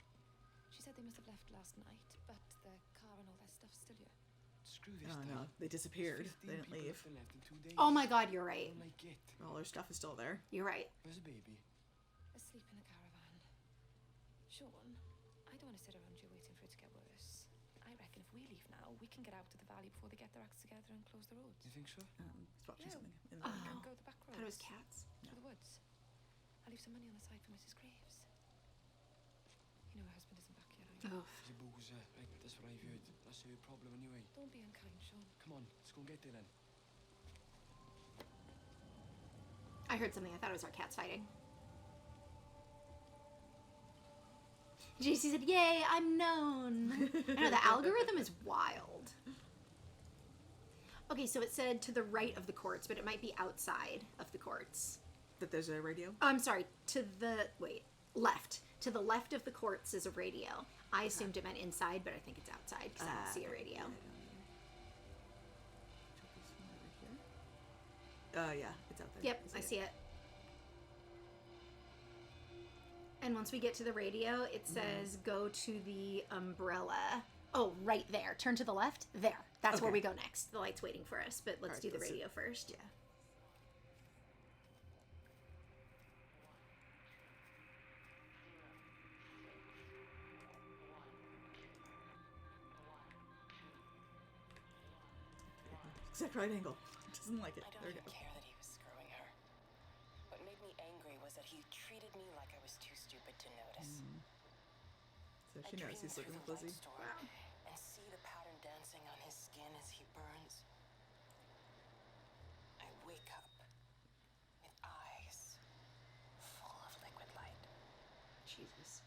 She said they must have left last night, but the car and all that stuff's still here. Screw this. Oh no, they disappeared. They didn't leave. Oh my God, you're right. All their stuff is still there. You're right. Where's the baby? Asleep in the caravan. Sean, I don't want to sit around here waiting for it to get worse. I reckon if we leave now, we can get out to the valley before they get their acts together and close the roads. You think so? He's watching something in the And go the back roads. Thought it was cats. Through the woods. I'll leave some money on the side for Mrs. Graves. You know her husband isn't back yet, are you? He's a boozer. Right, that's what I've heard. That's her problem anyway. Don't be unkind, Sean. Come on, let's go and get there then. I heard something. I thought it was our cats fighting. JC said, yay, I'm known. I know, the algorithm is wild. Okay, so it said to the right of the courts, but it might be outside of the courts. That there's a radio? I'm sorry, to the, left. To the left of the courts is a radio. I assumed it meant inside, but I think it's outside because I don't see a radio. Yeah, it's out there. Yep, I see it. And once we get to the radio, it says go to the umbrella. Oh, right there. Turn to the left. There. That's where we go next. The light's waiting for us, but let's do the radio first. Yeah. Exact right angle. Doesn't like it. I don't even care that he was screwing her. What made me angry was that he treated me like I was too stupid to notice. So she knows he's looking at Lizzie. And see the pattern dancing on his skin as he burns. I wake up with eyes full of liquid light. Jesus.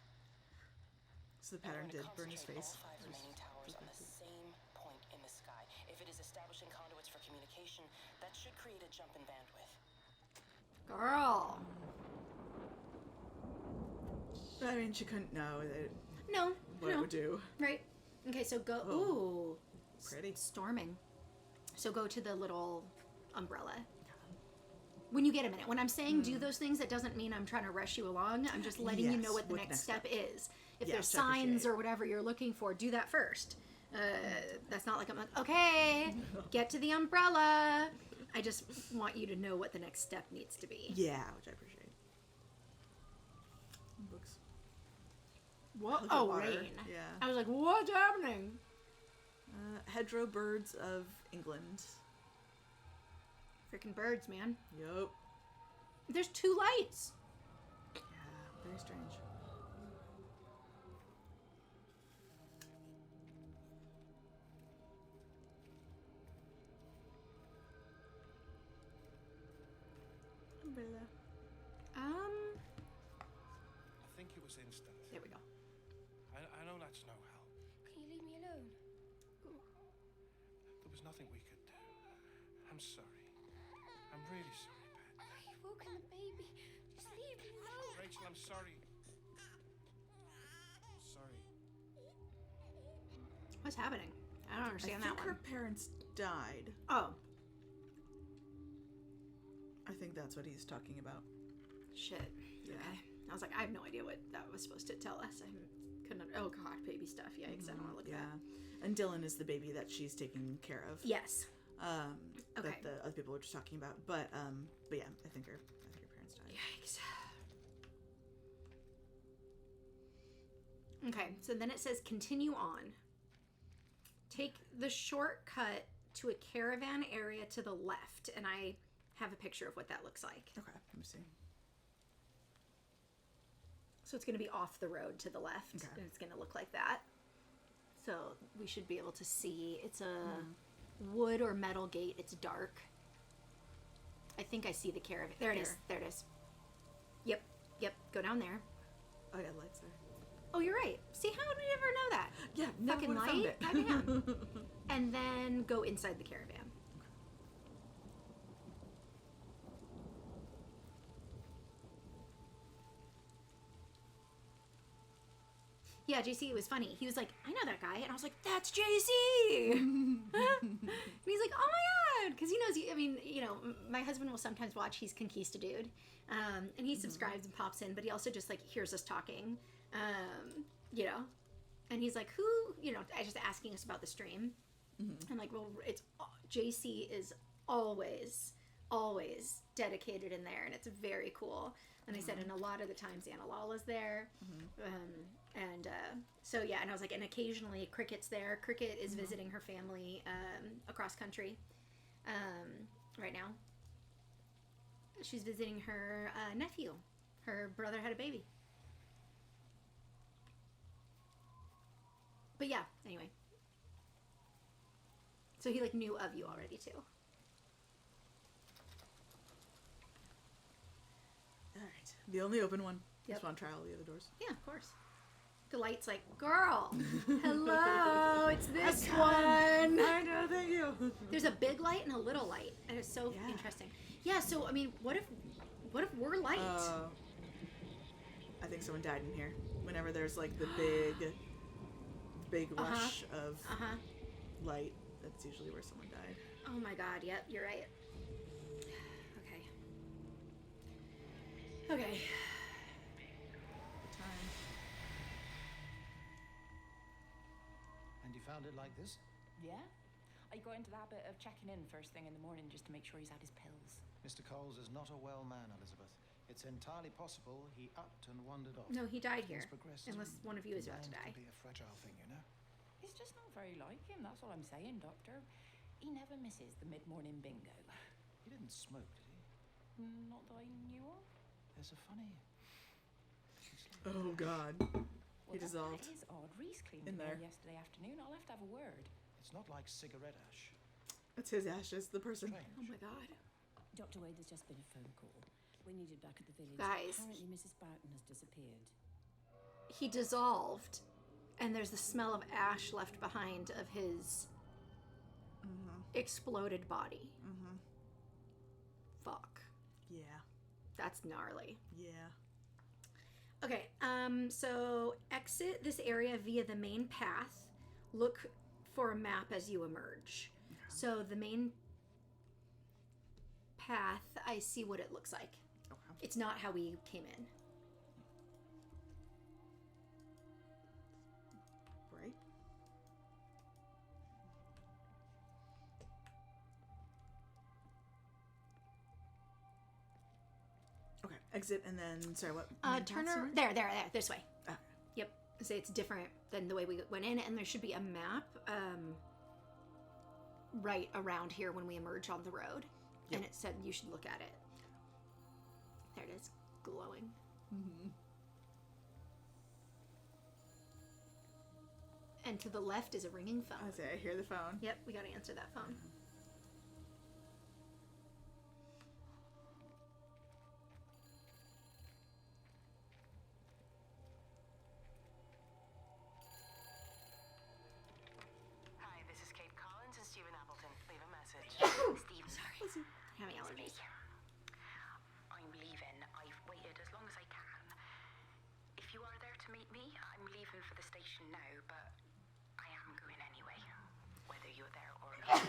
So the pattern did burn his face. All 5 remaining towers on the same point in the sky. If it is establishing conduits for communication, that should create a jump in bandwidth. Girl. I mean, she couldn't know that. No. What it would do. Right. Okay, so go. Ooh. Pretty. Storming. So go to the little umbrella. When you get a minute. When I'm saying do those things, that doesn't mean I'm trying to rush you along. I'm just letting you know what the next step is. If there's signs or whatever you're looking for, do that first. That's not like I'm like, okay, get to the umbrella. I just want you to know what the next step needs to be. Yeah, which I appreciate. Books. What? Oh, rain. Yeah. I was like, what's happening? Hedgerow birds of England. Freaking birds, man. Yup. There's 2 lights. Yeah, very strange. Umbrella. I think it was instant. There we go. I know that's no help. Can you leave me alone? nothing we could do. I'm sorry. I'm really sorry, Pat. You've woken the baby. Just leave me alone. Rachel, I'm sorry. Sorry. What's happening? I don't understand I that think one. her parents died. Oh, I think that's what he's talking about. shit. Yeah. Okay. I was like, I have no idea what that was supposed to tell us. I couldn't. Oh god, baby stuff. Yikes! I don't want to look at that. And Dylan is the baby that she's taking care of. Yes. Okay. That the other people were just talking about. But yeah, I think her parents died. Yikes. Okay, so then it says continue on. Take the shortcut to a caravan area to the left, and I have a picture of what that looks like. Okay, let me see. So it's going to be off the road to the left, Okay. and it's going to look like that. So we should be able to see. It's a wood or metal gate. It's dark. I think I see the caravan. There it is. There it is. Yep. Go down there. Oh yeah, lights there. Oh, you're right. See, how did we ever know that? Yeah, never Fucking would've found light. it. Goddamn. And then go inside the caravan. Yeah, JC, it was funny. He was like, I know that guy. And I was like, that's JC. And he's like, oh my God. Because he knows, I mean, you know, my husband will sometimes watch. He's Conquista Dude. And he subscribes and pops in. But he also just, like, hears us talking, you know. And he's like, who, you know, just asking us about the stream. I'm like, well, it's, JC is always dedicated in there. And it's very cool. And I said, and a lot of the times Anna Lala's there. So yeah, and I was like, and occasionally Cricket's there. Cricket is visiting her family across country right now. She's visiting her nephew. Her brother had a baby. But yeah, anyway. So he like knew of you already too. All right, the only open one. Yep. Just want to try all the other doors. Yeah, of course. The light's like, girl, hello, it's this one. I know, thank you. There's a big light and a little light. It is so interesting. Yeah, so I mean, what if we're light? I think someone died in here. Whenever there's like the big rush of light, that's usually where someone died. Oh my God, yep, you're right. Okay. Time. And you found it like this? Yeah. I got into the habit of checking in first thing in the morning just to make sure he's had his pills. Mr. Coles is not a well man, Elizabeth. It's entirely possible he upped and wandered off. No, he died here. He's progressed. Unless one of you is about to Mind die. can be a fragile thing, you know. It's just not very like him, that's all I'm saying, Doctor. He never misses the mid-morning bingo. He didn't smoke, did he? Not that I knew of. There's a funny... Oh God. Well, He dissolved. That is odd. Reese cleaned in him there. yesterday afternoon. I'll have to have a word. It's not like cigarette ash. It's his ashes, the person. Oh my God. Dr. Wade, there's just been a phone call. We needed back at the village. Guys. Apparently Mrs. Boughton has disappeared. He dissolved, and there's the smell of ash left behind of his exploded body. Fuck. Yeah. That's gnarly. Yeah. Okay, so exit this area via the main path. Look for a map as you emerge. So the main path, I see what it looks like. Okay. It's not how we came in. Right. Okay. Exit and then sorry, what? Turn around. There, this way. Ah. Yep. Say it's different than the way we went in, and there should be a map right around here when we emerge on the road. Yep. And it said you should look at it. There it is, glowing. And to the left is a ringing phone. I say I hear the phone. Yep, we gotta answer that phone. Hi, this is Kate Collins and Stephen Appleton. gorgeous. I'm leaving. I've waited as long as I can. If you are there to meet me, I'm leaving for the station now, but I am going anyway, whether you're there or not.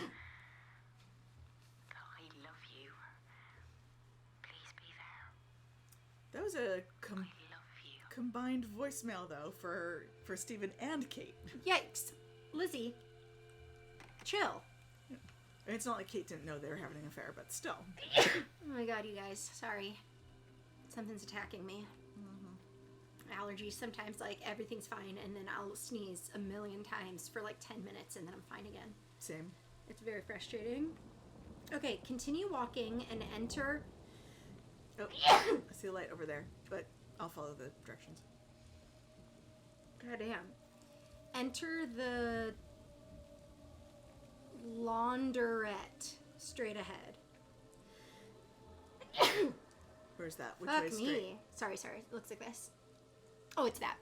I love you. Please be there. That was a combined voicemail, though, for Stephen and Kate. Yikes. Lizzie, chill. It's not like Kate didn't know they were having an affair, but still. Oh my god, you guys. Sorry. Something's attacking me. Allergies. Sometimes, like, everything's fine, and then I'll sneeze a million times for, like, 10 minutes, and then I'm fine again. Same. It's very frustrating. Okay, continue walking and enter... Oh, I see a light over there, but I'll follow the directions. Goddamn. Enter the laundrette straight ahead. Where's that? Which Fuck way me. Sorry. It looks like this. Oh, it's that.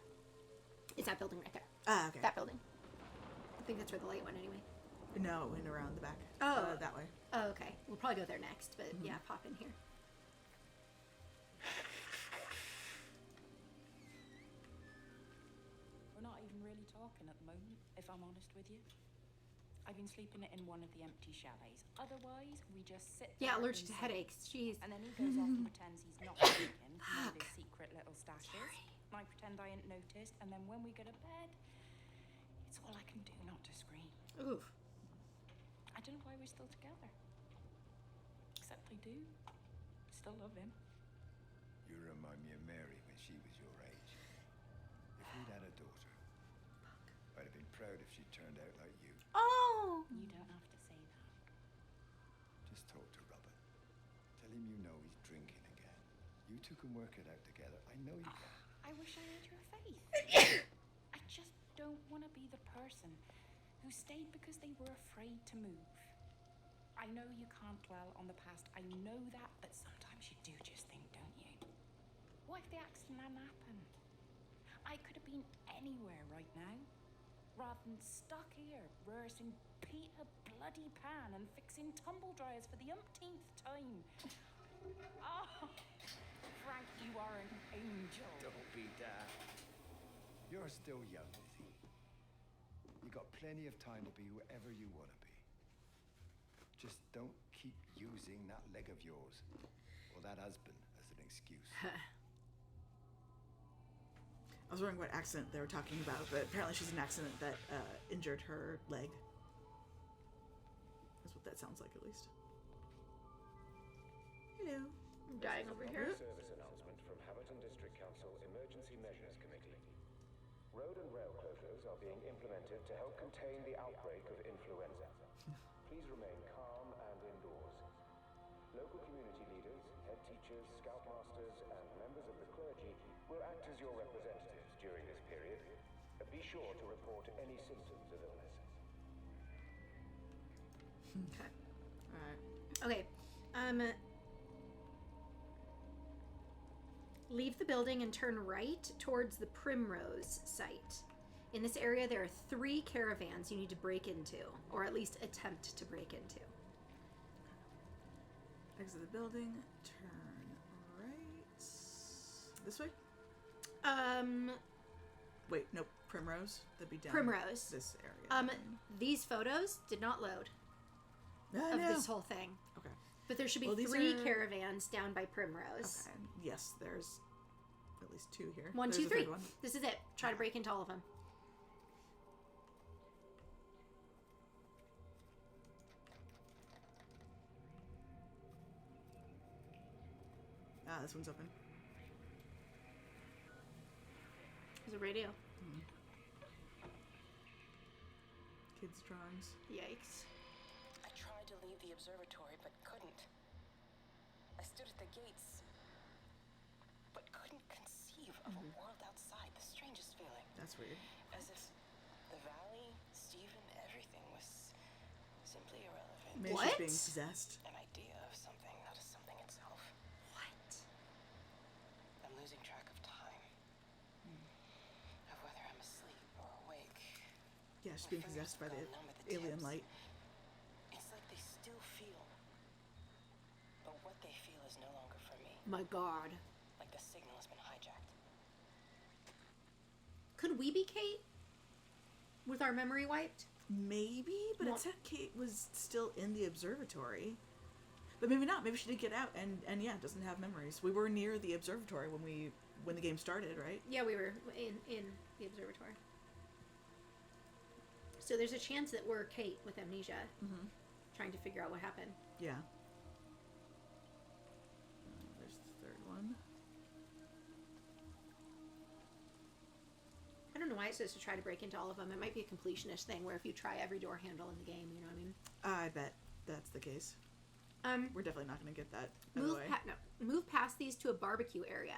It's that building right there. Ah, okay. That building. I think that's where the light went anyway. No, and around the back. Oh. That way. Oh, okay. We'll probably go there next, but yeah, pop in here. We're not even really talking at the moment, if I'm honest with you. I've been sleeping in one of the empty chalets. Otherwise, we just sit there. Yeah, allergic to headaches. Jeez. And then he goes off and pretends he's not sleeping in one of his secret little stashes. And I pretend I ain't noticed. And then when we go to bed, it's all I can do not to scream. Oof. I don't know why we're still together. Except I do. Still love him. You remind me of Mary when she was your age. If we'd had a daughter, I'd have been proud if she turned out like you. Oh! You don't have to say that. Just talk to Robert. Tell him you know he's drinking again. You two can work it out together. I know you can. I wish I had your faith. I just don't want to be the person who stayed because they were afraid to move. I know you can't dwell on the past. I know that, but sometimes you do just think, don't you? What if the accident hadn't happened? I could have been anywhere right now, rather than stuck here rehearsing Peter Bloody Pan and fixing tumble dryers for the umpteenth time. Oh, Frank, you are an angel. Don't be daft. You're still young, Lizzie. You got plenty of time to be whoever you want to be. Just don't keep using that leg of yours or that husband as an excuse. I was wondering what accident they were talking about, but apparently she's an accident that injured her leg. That's what that sounds like, at least. Hello. I'm dying over here. Service announcement from Haverton District Council Emergency Measures Committee. Road and rail closures are being implemented to help contain the outbreak of influenza. Please remain calm and indoors. Local community leaders, head teachers, scoutmasters, and members of the clergy will act as your representatives during this period. Be sure to report any symptoms of illness. Okay. Alright. Okay. Leave the building and turn right towards the Primrose site. In this area, there are 3 caravans you need to break into, or at least attempt to break into. Exit the building, turn right. This way? Wait, no, Primrose? That'd be down Primrose. this area. These photos did not load of this whole thing. Okay. But there should be Well, these 3 are- caravans down by Primrose. Okay. Yes, there's at least 2 here. 1, There's 2, a 3. third one. This is it. Try to break into all of them. Ah, this one's open. There's a radio. Kids' drawings. Yikes. I tried to leave the observatory, but couldn't. I stood at the gates, but couldn't conceive of a world outside. The strangest feeling. That's weird. As if the valley, Stephen, everything was simply irrelevant. Maybe she's being possessed. An idea of something, not as something itself. What? I'm losing track of time. Of whether I'm asleep or awake. Yeah, she's being possessed by the alien light. It's like they still feel the My God. Like the signal has been hijacked. Could we be Kate? With our memory wiped? Maybe, but it said Kate was still in the observatory. But maybe not. Maybe she did get out and yeah, doesn't have memories. We were near the observatory when the game started, right? Yeah, we were in the observatory. So there's a chance that we're Kate with amnesia, trying to figure out what happened. Yeah. There's the third one. I don't know why it says to try to break into all of them. It might be a completionist thing where if you try every door handle in the game, you know what I mean? I bet that's the case. We're definitely not going to get that. Move past these to a barbecue area.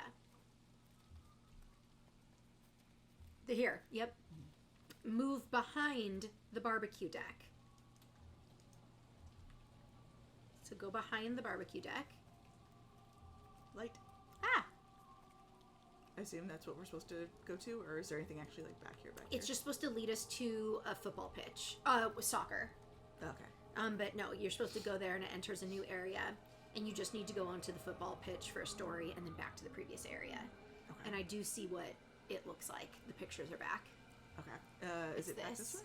Here, yep. Move behind the barbecue deck. So go behind the barbecue deck. Light. Ah! I assume that's what we're supposed to go to, or is there anything actually like back here? It's just supposed to lead us to a football pitch. With soccer. Okay. But no, you're supposed to go there and it enters a new area, and you just need to go onto the football pitch for a story and then back to the previous area. Okay. And I do see what it looks like. The pictures are back. Okay. Is it back this way?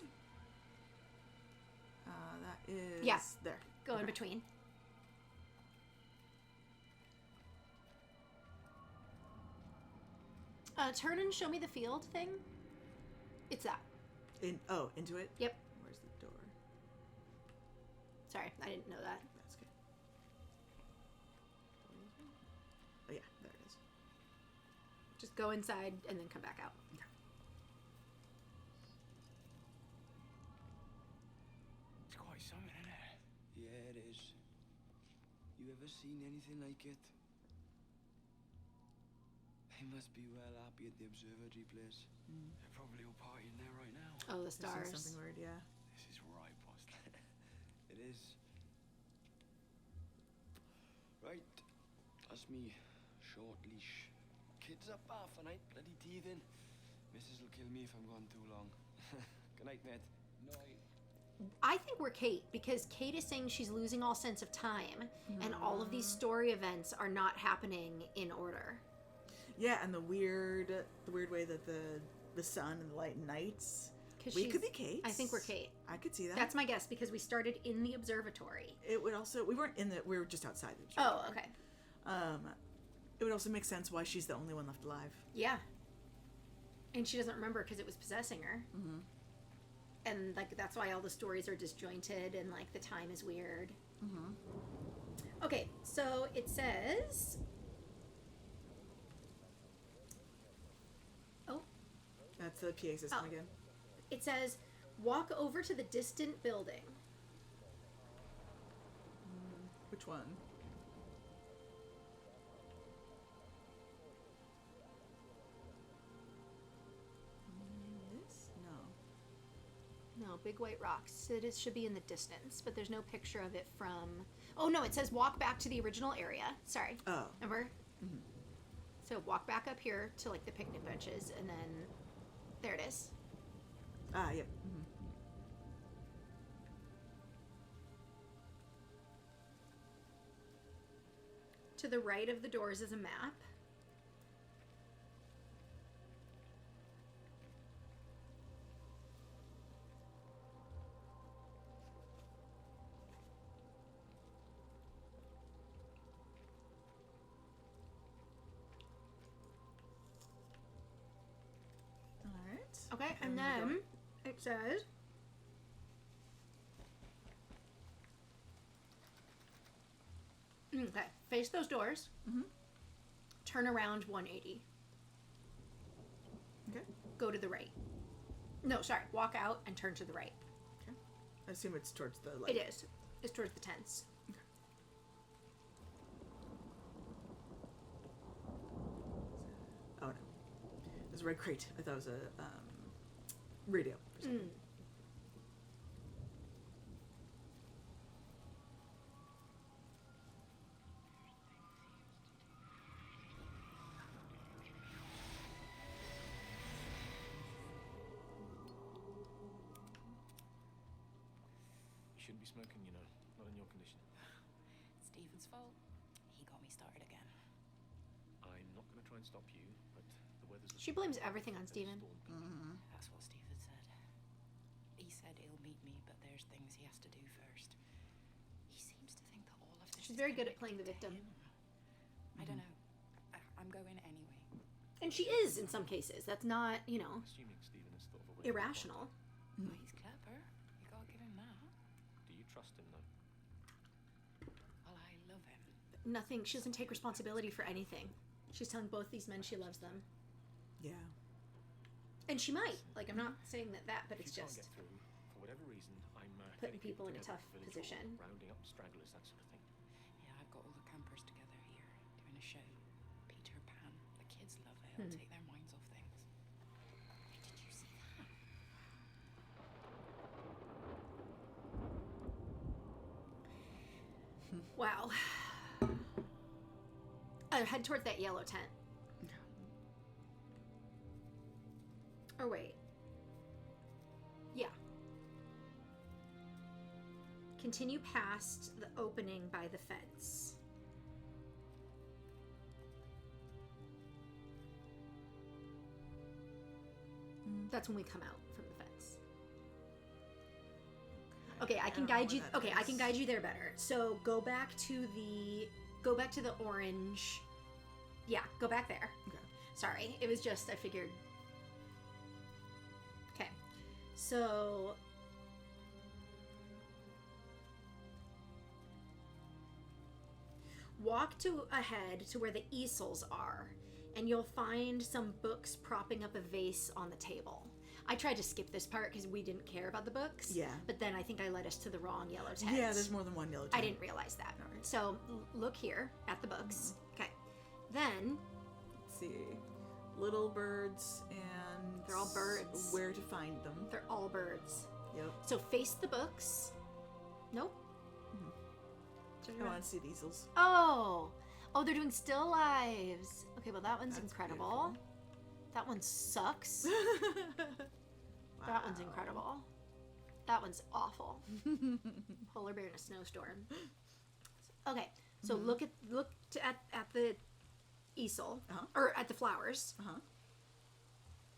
That is... Yeah. There. Go in between. Turn and show me the field thing. It's that. Into it? Yep. Where's the door? Sorry, I didn't know that. That's good. Oh yeah, there it is. Just go inside and then come back out. Okay. It's quite something, isn't it? Yeah, it is. You ever seen anything like it? They must be well happy at the observatory place. They're probably all partying there right now. Oh, the stars. Something weird, yeah. This is right, boss. It is. Right. That's me. Short leash. Kids up half a night, bloody teething. Missus will kill me if I'm gone too long. Good night, Ned. Night. I think we're Kate, because Kate is saying she's losing all sense of time, and all of these story events are not happening in order. Yeah, and the weird way that the sun and the light and nights. We could be Kate. I think we're Kate. I could see that. That's my guess, because we started in the observatory. It would also... We weren't in the... We were just outside the observatory. Oh, okay. It would also make sense why she's the only one left alive. Yeah. And she doesn't remember because it was possessing her. Mm-hmm. And, like, that's why all the stories are disjointed and, like, the time is weird. Mm-hmm. Okay, so it says... Oh. That's the PA system again. It says, walk over to the distant building. Which one? This? No. No, big white rocks. It should be in the distance, but there's no picture of it from... Oh, no, it says walk back to the original area. Sorry. Oh. Remember? Mm-hmm. So walk back up here to, like, the picnic benches, and then... There it is. Ah, yep. Mm-hmm. To the right of the doors is a map. Okay, and then it says... Okay, face those doors. Mm-hmm. Turn around 180. Okay. Go to the right. No, sorry. Walk out and turn to the right. Okay. I assume it's towards the light. It is. It's towards the tents. Okay. Oh, no. There's a red crate. I thought it was a radio or something. You shouldn't be smoking, you know. Not in your condition. Stephen's fault. He got me started again. try and stop you, but the weather's... She blames everything on Steven. That's what Stephen said. He said he'll meet me, but there's things he has to do first. He seems to think that all of this She's is very good at playing connected the to victim. him. I don't know. I'm going anyway. And she is in some cases. That's not, you know, Assuming Stephen has thought of a way to irrational. Well, he's clever. You gotta give him that. Do you trust him, though? Well, I love him. Nothing. She doesn't take responsibility for anything. She's telling both these men she loves them. Yeah. And she might. Like, I'm not saying that, but If it's you can't just get through, for whatever reason, I'm putting getting people in a together tough at the village hall, position. rounding up stragglers, that sort of thing. Yeah, I've got all the campers together here, doing a show. Peter Pan. The kids love it. It'll take their minds off things. Hey, did you see that? wow. Head towards that yellow tent. Or wait. Yeah. Continue past the opening by the fence. That's when we come out from the fence. Okay, I can guide you. Okay, I can guide you there better. So go back to the orange. Yeah, go back there. Okay. Sorry, it was just I figured. Okay, so walk ahead to where the easels are, and you'll find some books propping up a vase on the table. I tried to skip this part because we didn't care about the books. Yeah. But then I think I led us to the wrong yellow tent. Yeah, there's more than one yellow tent. I didn't realize that. Alright. So look here at the books. Okay. Then Let's see. Little birds and... They're all birds. Where to find them. they're all birds. Yep. So face the books. Nope. I want to see the easels. Oh, they're doing still lives. Okay, well that one's incredible. beautiful. That one sucks. That one's incredible. That one's awful. Polar bear in a snowstorm. Okay, so look at the easel or at the flowers.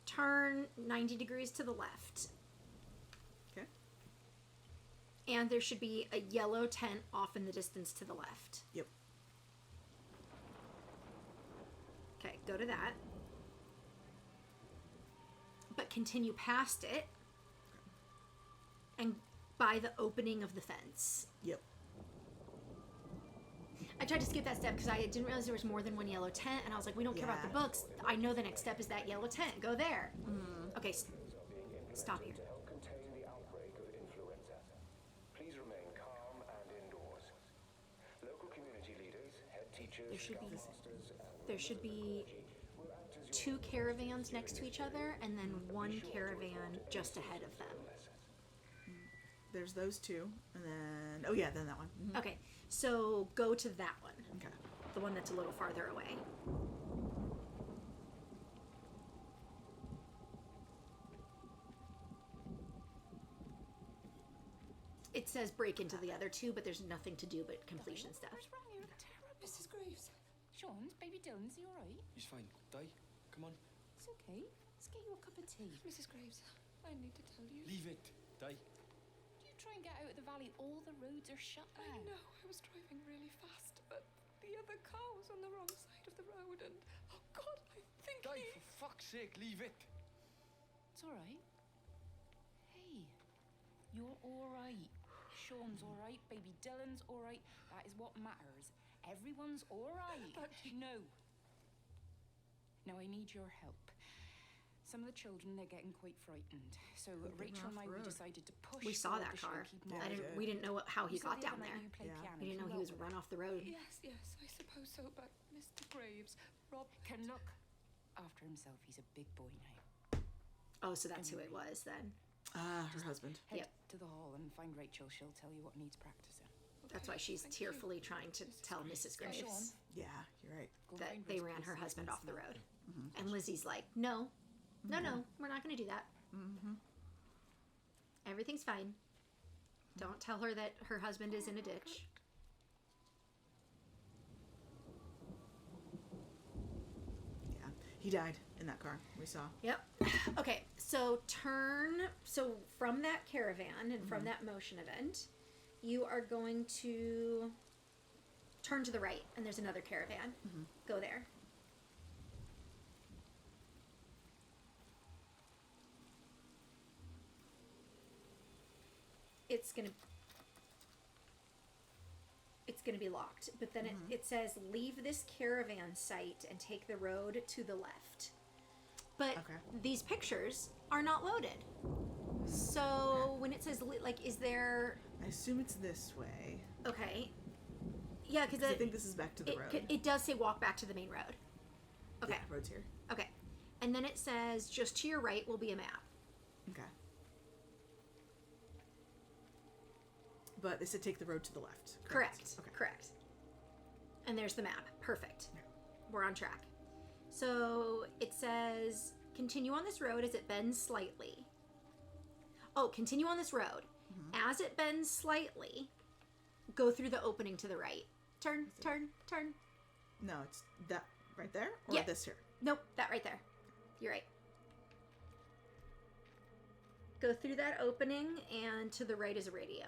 Turn 90 degrees to the left. Okay. And there should be a yellow tent off in the distance to the left. Yep. Okay, go to that. But continue past it. And by the opening of the fence. Yep. I tried to skip that step because I didn't realize there was more than one yellow tent, and I was like, we don't care about the books. I know the next step is that yellow tent. Go there. Okay, stop here. To help contain the outbreak of influenza. Please remain calm and indoors. Local community leaders, head teachers, There should be 2 caravans next to each other, and then 1 caravan just ahead of them. There's those 2, and then then that one. Okay, so go to that one. Okay. The one that's a little farther away. It says break into the other 2, but there's nothing to do but completion stuff. What's wrong? You look terrible. Mrs. Graves. Sean's baby Dylan's, he alright? He's fine. Di, come on. It's okay. Let's get you a cup of tea. Mrs. Graves, I need to tell you. Leave it, Di. You try and get out of the valley, all the roads are shut now. I know, I was driving really fast, but the other car was on the wrong side of the road, and oh God, I think Di, for fuck's sake, leave it. It's alright. Hey, you're alright. Sean's alright, baby Dylan's alright. That is what matters. Everyone's alright. No. No, I need your help. Some of the children, they're getting quite frightened. So Rachel and I, we decided to push. We saw that forward to show car. keep them We didn't know how he You said got the down other night there. you played piano. We didn't know he was run off the road. Yes, I suppose so, but Mr. Graves, Rob can look after himself. He's a big boy now. Oh, so that's who it was then. Her husband. Head to the hall and find Rachel. She'll tell you what needs practicing. That's why she's tearfully trying to tell Mrs. Yeah, Graves Sean. Yeah, you're right. that they ran her husband off the road. And Lizzie's like, no, we're not going to do that. Everything's fine. Don't tell her that her husband is in a ditch. He died in that car we saw. Yep. Okay, so from that caravan and from that motion event, you are going to turn to the right, and there's another caravan. Go there. It's gonna be locked, but then it says leave this caravan site and take the road to the left. But these pictures are not loaded. So when it says like, is there? I assume it's this way. Okay. Yeah, because I think this is back to the road. It does say walk back to the main road. Okay. Yeah, road's here. Okay. And then it says just to your right will be a map. Okay. But they said take the road to the left. Correct. Okay. Correct. And there's the map. Perfect. Yeah. We're on track. So it says continue on this road as it bends slightly. Oh, continue on this road. As it bends slightly, go through the opening to the right. Turn. No, it's that right there? Or this here? Nope, that right there. You're right. Go through that opening, and to the right is a radio.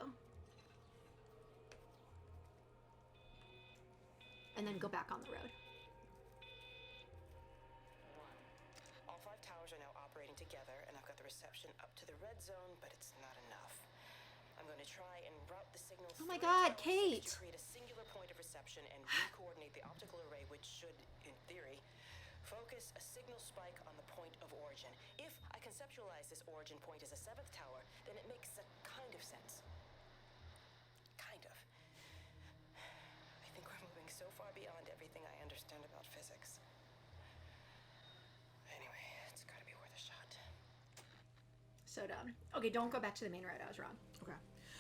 And then go back on the road. All 5 towers are now operating together, and I've got the reception up to the red zone, but it's not enough. I'm going to try and route the signal Oh my God, Kate! to create a singular point of reception and re-coordinate the optical array, which should, in theory, focus a signal spike on the point of origin. If I conceptualize this origin point as a 7th tower, then it makes a kind of sense. Kind of. I think we're moving so far beyond everything I understand about physics. Anyway, it's gotta be worth a shot. So dumb. Okay, don't go back to the main road. I was wrong. Okay.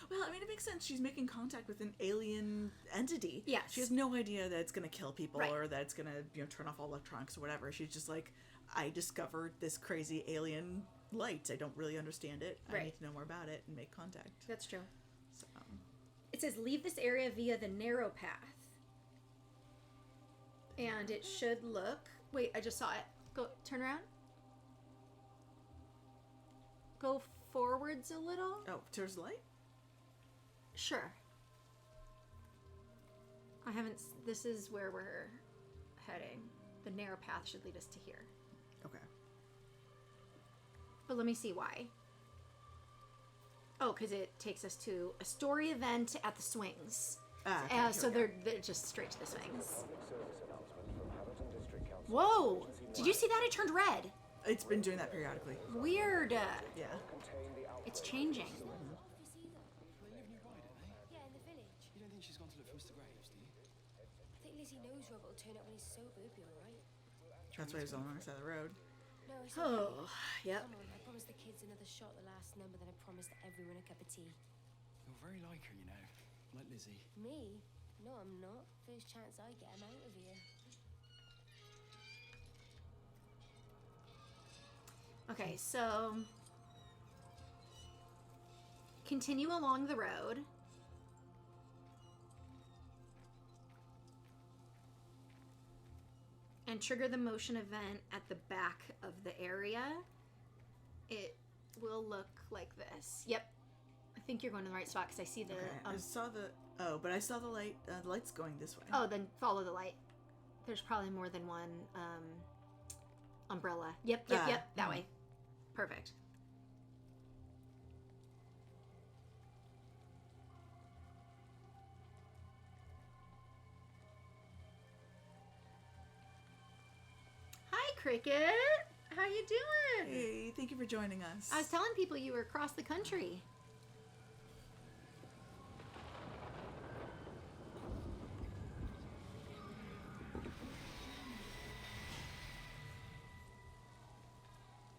Well, I mean, it makes sense. She's making contact with an alien entity. Yes. She has no idea that it's going to kill people Right. or that it's going to, turn off all electronics or whatever. She's just like, I discovered this crazy alien light. I don't really understand it. I need to know more about it and make contact. That's true. So, It says leave this area via the narrow path. And it should look... Wait, I just saw it. Go, turn around. Go forwards a little. Oh, towards the light? Sure. I haven't... This is where we're heading. The narrow path should lead us to here. Okay. But let me see why. Oh, because it takes us to a story event at the swings. So they're just straight to the swings. Whoa! Did you see that? It turned red. It's been doing that periodically. Weird. Yeah. It's changing. Yeah, in the village. You don't think she's gone to look for Mr. Graves, do you? I think Lizzie knows Robert will turn up when he's sober. He'll be alright. That's why he's on the wrong side of the road. No, it's Oh, okay. yep. Come on, I promised the kids another shot the last number, then I promised everyone a cup of tea. You're very like her, you know. Like Lizzie. Me? No, I'm not. First chance I get, I'm out of here. Okay, so... Continue along the road. And trigger the motion event at the back of the area. It will look like this. Yep. I think you're going to the right spot because I see the... I saw the... Oh, but I saw the light. The light's going this way. Oh, then follow the light. There's probably more than one umbrella. Yep. That way. Perfect. Hi, Cricket. How you doing? Hey, thank you for joining us. I was telling people you were across the country.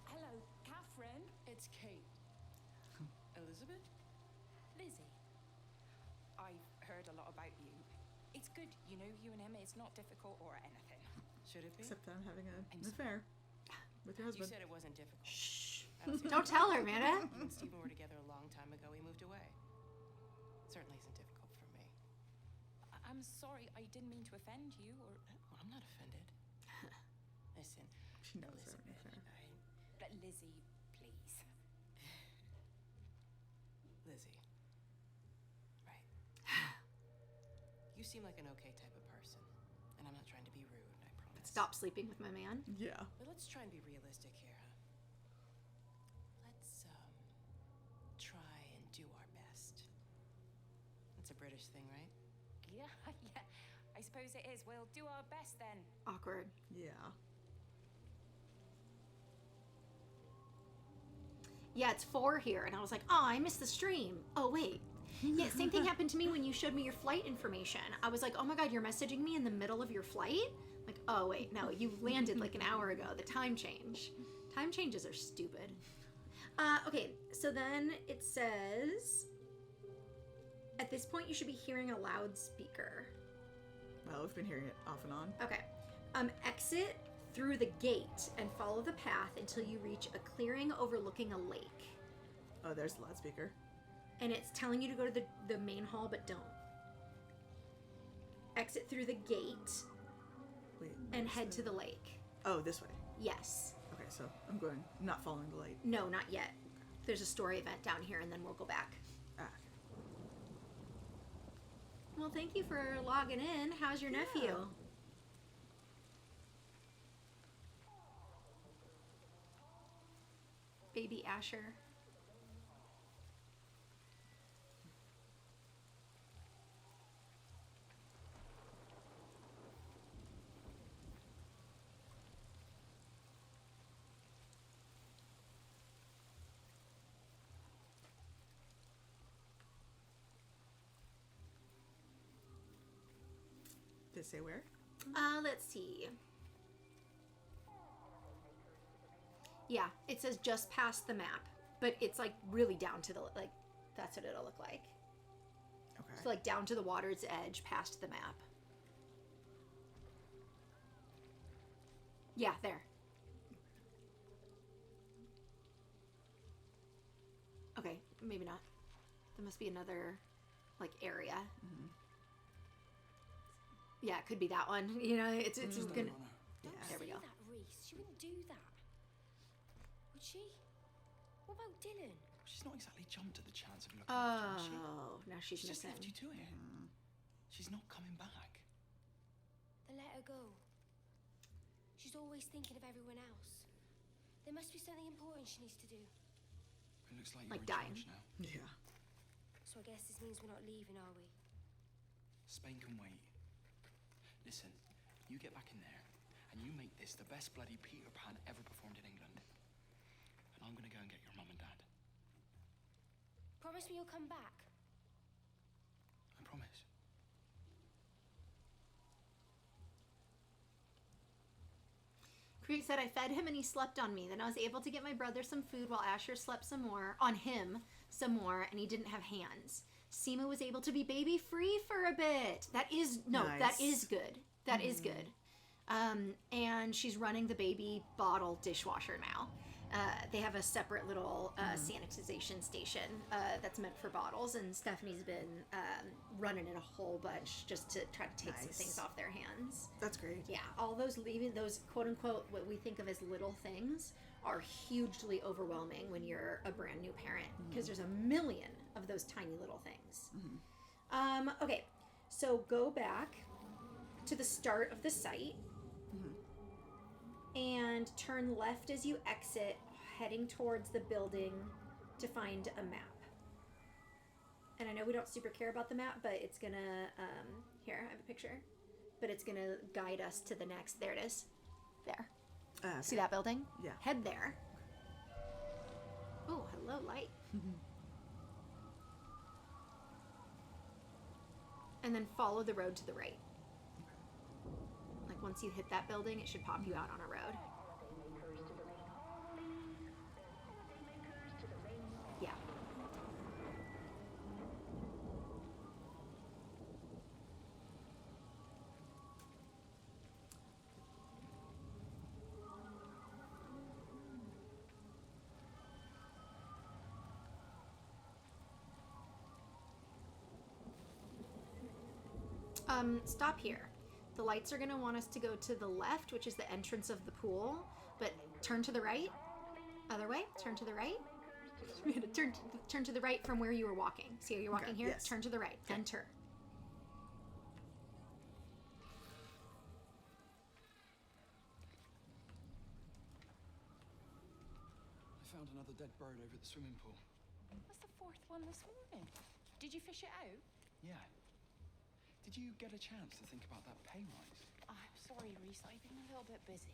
Hello, Catherine. It's Kate. Elizabeth? Lizzie. I've heard a lot about you. It's good, you know, you and Emma. It's not difficult or anything. Should it be? Except that I'm having an affair with your husband. You said it wasn't difficult. Shh. Don't tell her, Amanda. You and Stephen were together a long time ago. He moved away. Certainly isn't difficult for me. I'm sorry, I didn't mean to offend you or... Well, I'm not offended. Listen, She knows that. But Lizzie, please. Lizzie. Right. You seem like an okay type of person. And I'm not trying to be rude, I promise. Stop sleeping with my man. Yeah. But let's try and be realistic here, huh? Let's, try and do our best. That's a British thing, right? Yeah, yeah. I suppose it is. We'll do our best then. Awkward. Yeah. Yeah, it's 4 here. And I was like, oh, I missed the stream. Oh, wait. Yeah, same thing happened to me when you showed me your flight information. I was like, oh my god, you're messaging me in the middle of your flight? Like, oh wait, no, you landed like an hour ago. The time change. Time changes are stupid. Okay, so then it says, at this point you should be hearing a loudspeaker. Well, we've been hearing it off and on. Okay. Exit through the gate and follow the path until you reach a clearing overlooking a lake. Oh, there's the loudspeaker. And it's telling you to go to the main hall, but don't. Exit through the gate. Wait, and head to the lake. Oh, this way. Yes. Okay, so I'm not following the light. No, not yet. There's a story event down here, and then we'll go back. Ah. Well, thank you for logging in. How's your nephew? Baby Asher. Did it say where? Let's see. Yeah, it says just past the map, but it's like really down to the, like, that's what it'll look like. Okay. So like down to the water's edge, past the map. Yeah, there. Okay, maybe not. There must be another, like, area. Mm-hmm. Yeah, it could be that one. You know, it's just gonna. Don't There we say go. that, Reese. She wouldn't do that. Would she? What about Dylan? She's not exactly jumped at the chance of looking after him, Oh, now she's just missing. left you to it. She's not coming back. Then let her go. She's always thinking of everyone else. There must be something important she needs to do. It looks like Like you're dying. in charge now. Yeah. So I guess this means we're not leaving, are we? Spain can wait. Listen, you get back in there, and you make this the best bloody Peter Pan ever performed in England. And I'm gonna go and get your mum and dad. Promise me you'll come back. I promise. Creek said, I fed him and he slept on me. Then I was able to get my brother some food while Asher slept some more, on him some more, and he didn't have hands. Seema was able to be baby free for a bit. That is, no, Nice. that is good. That is good. And she's running the baby bottle dishwasher now. They have a separate little sanitization station that's meant for bottles, and Stephanie's been running it a whole bunch just to try to take some Nice. things off their hands. That's great. Yeah, all those leaving those quote unquote what we think of as little things are hugely overwhelming when you're a brand new parent because there's a million of those tiny little things. Okay, so go back to the start of the site and turn left as you exit, heading towards the building to find a map. And I know we don't super care about the map, but it's gonna, here, I have a picture, but it's gonna guide us to the next, there it is, there. Okay. See that building? Yeah. Head there. Oh, hello, light. And then follow the road to the right. Like once you hit that building, it should pop you out on a road. Yeah. Stop here. The lights are going to want us to go to the left, which is the entrance of the pool. but turn to the right. Other way. Turn to the right. turn to the right from where you were walking. See how you're walking here? Yes. Turn to the right. Enter. I found another dead bird over at the swimming pool. That's the fourth one this morning. Did you fish it out? Yeah. Did you get a chance to think about that pay rise? I'm sorry, Reese. I've been a little bit busy.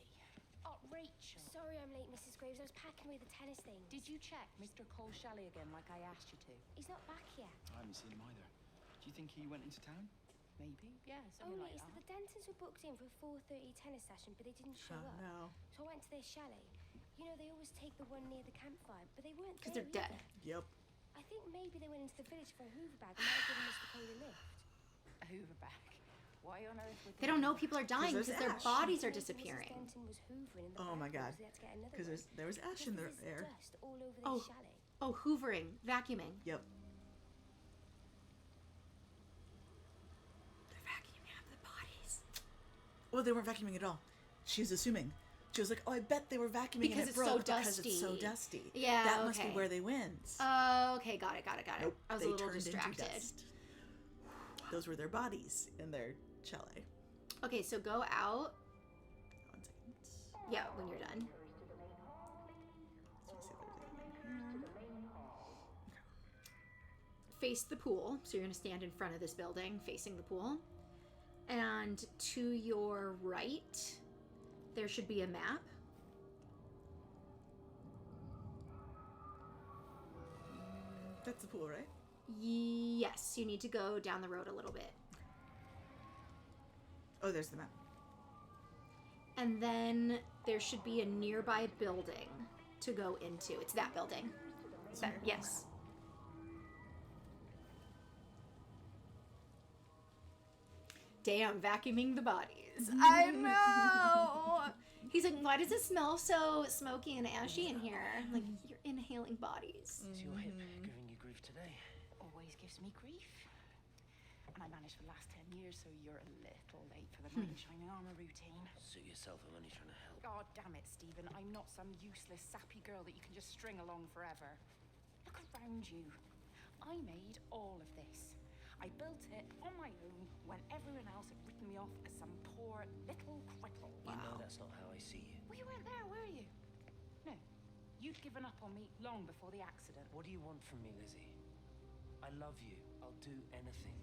Oh, Rachel. Sorry I'm late, Mrs. Graves. I was packing away the tennis things. Did you check Mr. Cole Shelley again like I asked you to? He's not back yet. I haven't seen him either. Do you think he went into town? Maybe. Yeah, something Only like is that. that the Dentons were booked in for a 4:30 tennis session, but they didn't show up. no. So I went to their chalet. You know, they always take the one near the campfire, but they weren't Because there they're dead. either. Yep. I think maybe they went into the village for a Hoover bag and might have given Mr. Cole a lift. A Hoover bag. Why on earth would They don't know people are dying there's because their ash. bodies are Maybe disappearing. Mrs. Denton was hoovering in the Oh my back God. because they had to get another Because one. there was ash in the Because there's air. dust all over their Oh. chalet. Oh, hoovering, vacuuming. Yep. They're vacuuming out the bodies. Well, they weren't vacuuming at all. She was assuming. She was like, "Oh, I bet they were vacuuming Because and it's it so broke because it's so dusty." dusty." Yeah, that must be okay. where they went. Okay, got it. Nope, I was they a little turned into distracted. dust. Those were their bodies in their chalet. Okay, so go out. 1 second. Yeah, when you're done. Let's see if there's anything here. Face the pool. So you're going to stand in front of this building facing the pool. And to your right, there should be a map. That's the pool, right? Yes, you need to go down the road a little bit. Oh, there's the map. And then there should be a nearby building to go into. It's that building. Yes. Damn, vacuuming the bodies. I know. He's like, why does it smell so smoky and ashy in here? I'm like, you're inhaling bodies. Is your hip giving you grief today? Always gives me grief. And I managed for the last 10 years, so you're a little late for the knight in shining armor routine. Suit yourself, I'm only trying to help. God damn it, Stephen. I'm not some useless, sappy girl that you can just string along forever. Look around you. I made all of this. I built it on my own when everyone else had written me off as some poor little cripple. You know that's not how I see you. Well, you weren't there, were you? No. You'd given up on me long before the accident. What do you want from me, Lizzie? I love you. I'll do anything.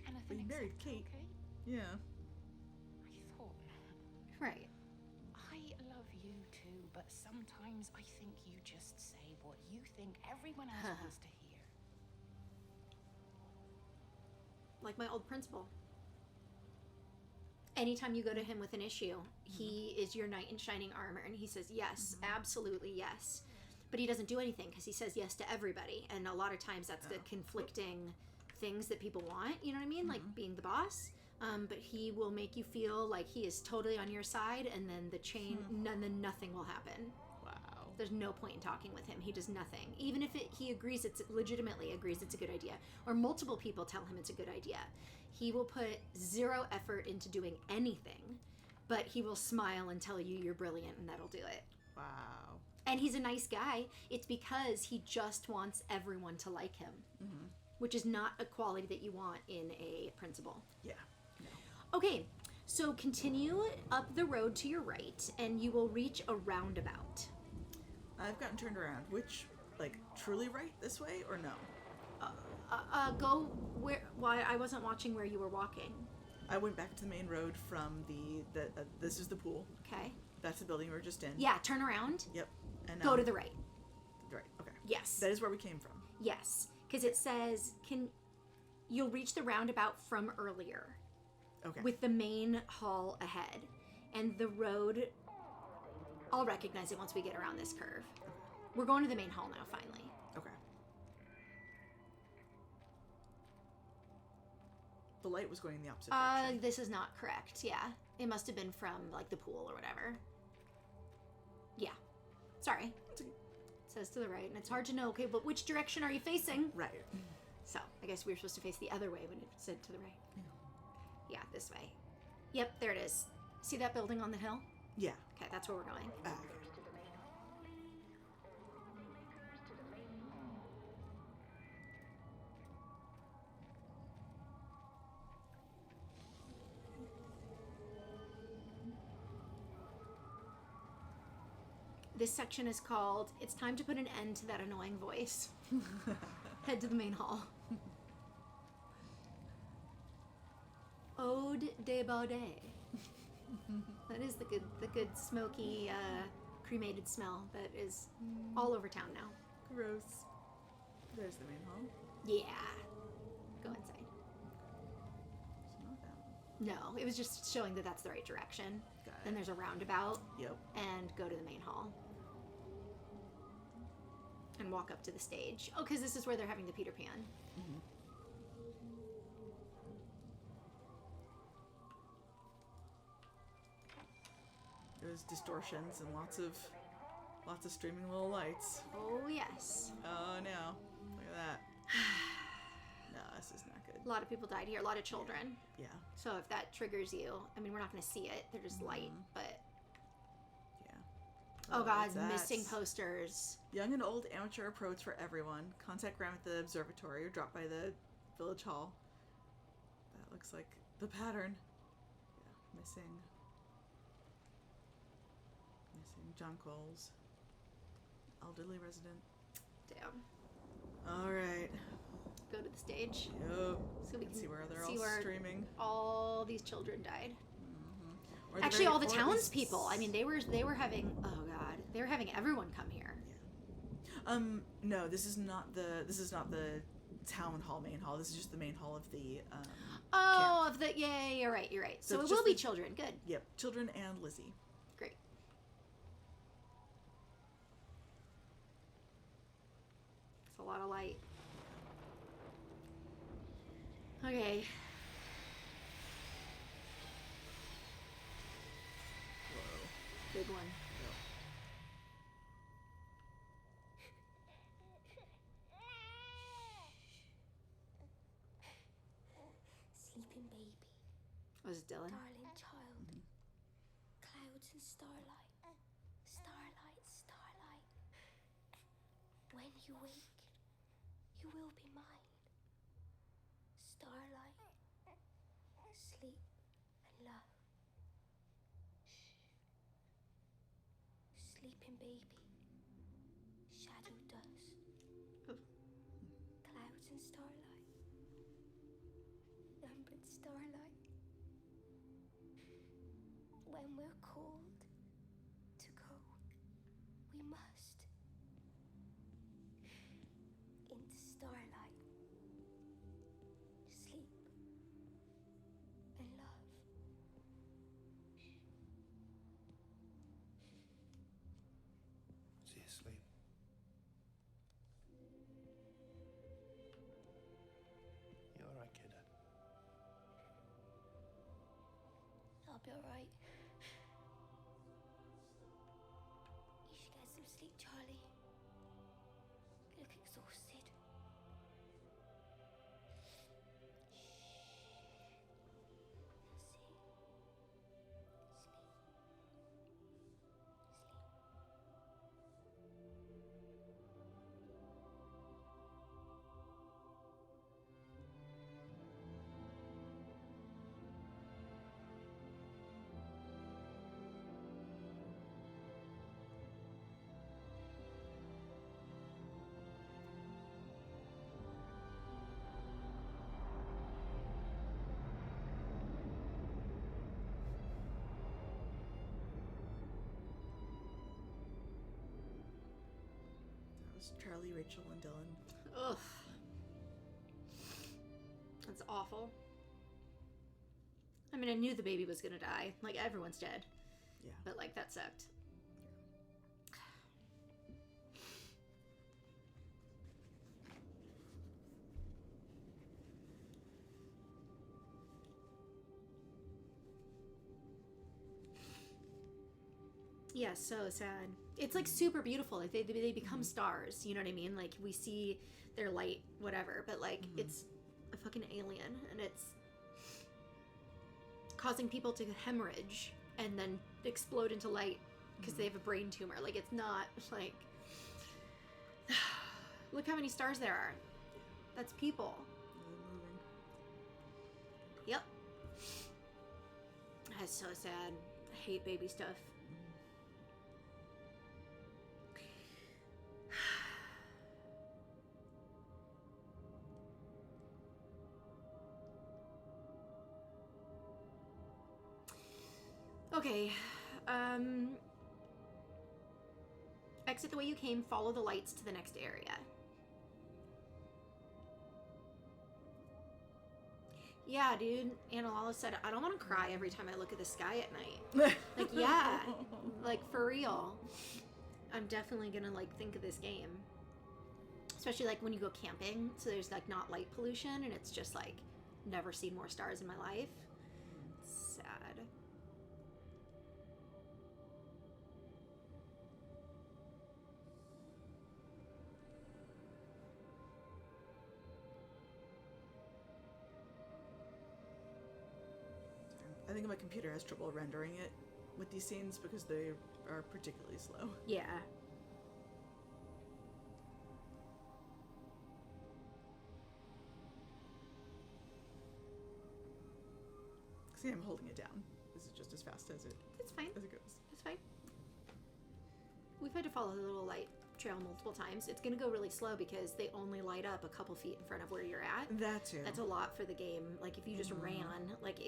Anything But you married except Kate. okay? Yeah. I thought. Right. I love you too, but sometimes I think you just say what you think everyone else wants to hear. Like my old principal. Anytime you go to him with an issue, he is your knight in shining armor, and he says, yes, absolutely yes. But he doesn't do anything because he says yes to everybody. And a lot of times that's the conflicting things that people want, you know what I mean? Like being the boss. But he will make you feel like he is totally on your side, and then then nothing will happen. Wow. There's no point in talking with him. He does nothing. Even if he agrees legitimately agrees it's a good idea, or multiple people tell him it's a good idea, he will put zero effort into doing anything, but he will smile and tell you you're brilliant, and that'll do it. Wow. And he's a nice guy. It's because he just wants everyone to like him, which is not a quality that you want in a principal. Yeah. Okay, so continue up the road to your right, and you will reach a roundabout. I've gotten turned around. Which, like, truly right this way or no? Go where? Why? I wasn't watching where you were walking. I went back to the main road from the this is the pool. Okay. That's the building we were just in. Yeah, turn around. Yep. And Go to the right. Right. Okay. Yes. That is where we came from. Yes, because it says you'll reach the roundabout from earlier. Okay. With the main hall ahead, and the road. I'll recognize it once we get around this curve. We're going to the main hall now, finally. Okay. The light was going in the opposite direction. This is not correct. Yeah, it must have been from like the pool or whatever. Yeah, sorry. It says to the right, and it's hard to know. Okay, but which direction are you facing? Right. So I guess we were supposed to face the other way when it said to the right. Yeah, this way. Yep, there it is. See that building on the hill? Yeah. Okay, that's where we're going. This section is called "It's Time to Put an End to That Annoying Voice." Head to the main hall. Ode de Baudet. That is the good smoky cremated smell that is all over town now. Gross. There's the main hall. Yeah. Go inside. It's not that one. No, it was just showing that that's the right direction. Got it. Then there's a roundabout. Yep. And go to the main hall. And walk up to the stage. Oh, because this is where they're having the Peter Pan. Mm-hmm. There's distortions and lots of streaming little lights. Oh yes. Oh no! Look at that. No, this is not good. A lot of people died here. A lot of children. Yeah. So if that triggers you, I mean, we're not going to see it. They're just light, but. Yeah. Oh God, that's missing posters. Young and old amateur approach for everyone. Contact Graham at the observatory or drop by the village hall. That looks like the pattern. Yeah, missing John Coles. Elderly resident. Damn. All right. Go to the stage. Yep. So we can see where they're all streaming. All these children died. Mm-hmm. Actually, all the townspeople. I mean, they were having. Oh God, they were having everyone come here. Yeah. No, this is not the town hall main hall. This is just the main hall of the. Oh, camp. of the you're right. You're right. So it it's will just be children. Good. Yep, children and Lizzie. Great. It's a lot of light. Okay. Whoa. Big one. Sleeping baby. Was it Dylan? Darling child. Clouds and starlight. Starlight, starlight. When you wake, you will be mine. Starlight. Sleep and love. Shh. Sleeping baby. Shadow dust. Clouds and starlight. Numbered starlight. When we're called to go, we must. Into starlight. Sleep and love. Is he asleep? You all right, kid? I'll be alright. You should get some sleep, Charlie. You look exhausted. That was Charlie, Rachel, and Dylan. Ugh. That's awful. I mean, I knew the baby was gonna die. Like, everyone's dead. Yeah. But, like, that sucked. Yeah, so sad. It's like super beautiful. Like they become stars. You know what I mean? Like we see their light, whatever. But like it's a fucking alien, and it's causing people to hemorrhage and then explode into light because they have a brain tumor. Like, it's not like... Look how many stars there are. That's people. Yep. That's so sad. I hate baby stuff. Okay. Exit the way you came, follow the lights to the next area. Yeah, dude. Annalala said, I don't want to cry every time I look at the sky at night. Like, yeah. Like, for real. I'm definitely gonna, like, think of this game. Especially, like, when you go camping, so there's, like, not light pollution, and it's just, like, never seen more stars in my life. Sad. I think my computer has trouble rendering it with these scenes because they are particularly slow. Yeah. See, I'm holding it down. This is just as fast as it. It's fine. As it goes. It's fine. We've had to follow the little light trail multiple times. It's gonna go really slow because they only light up a couple feet in front of where you're at. That too. That's a lot for the game. Like, if you just ran, like,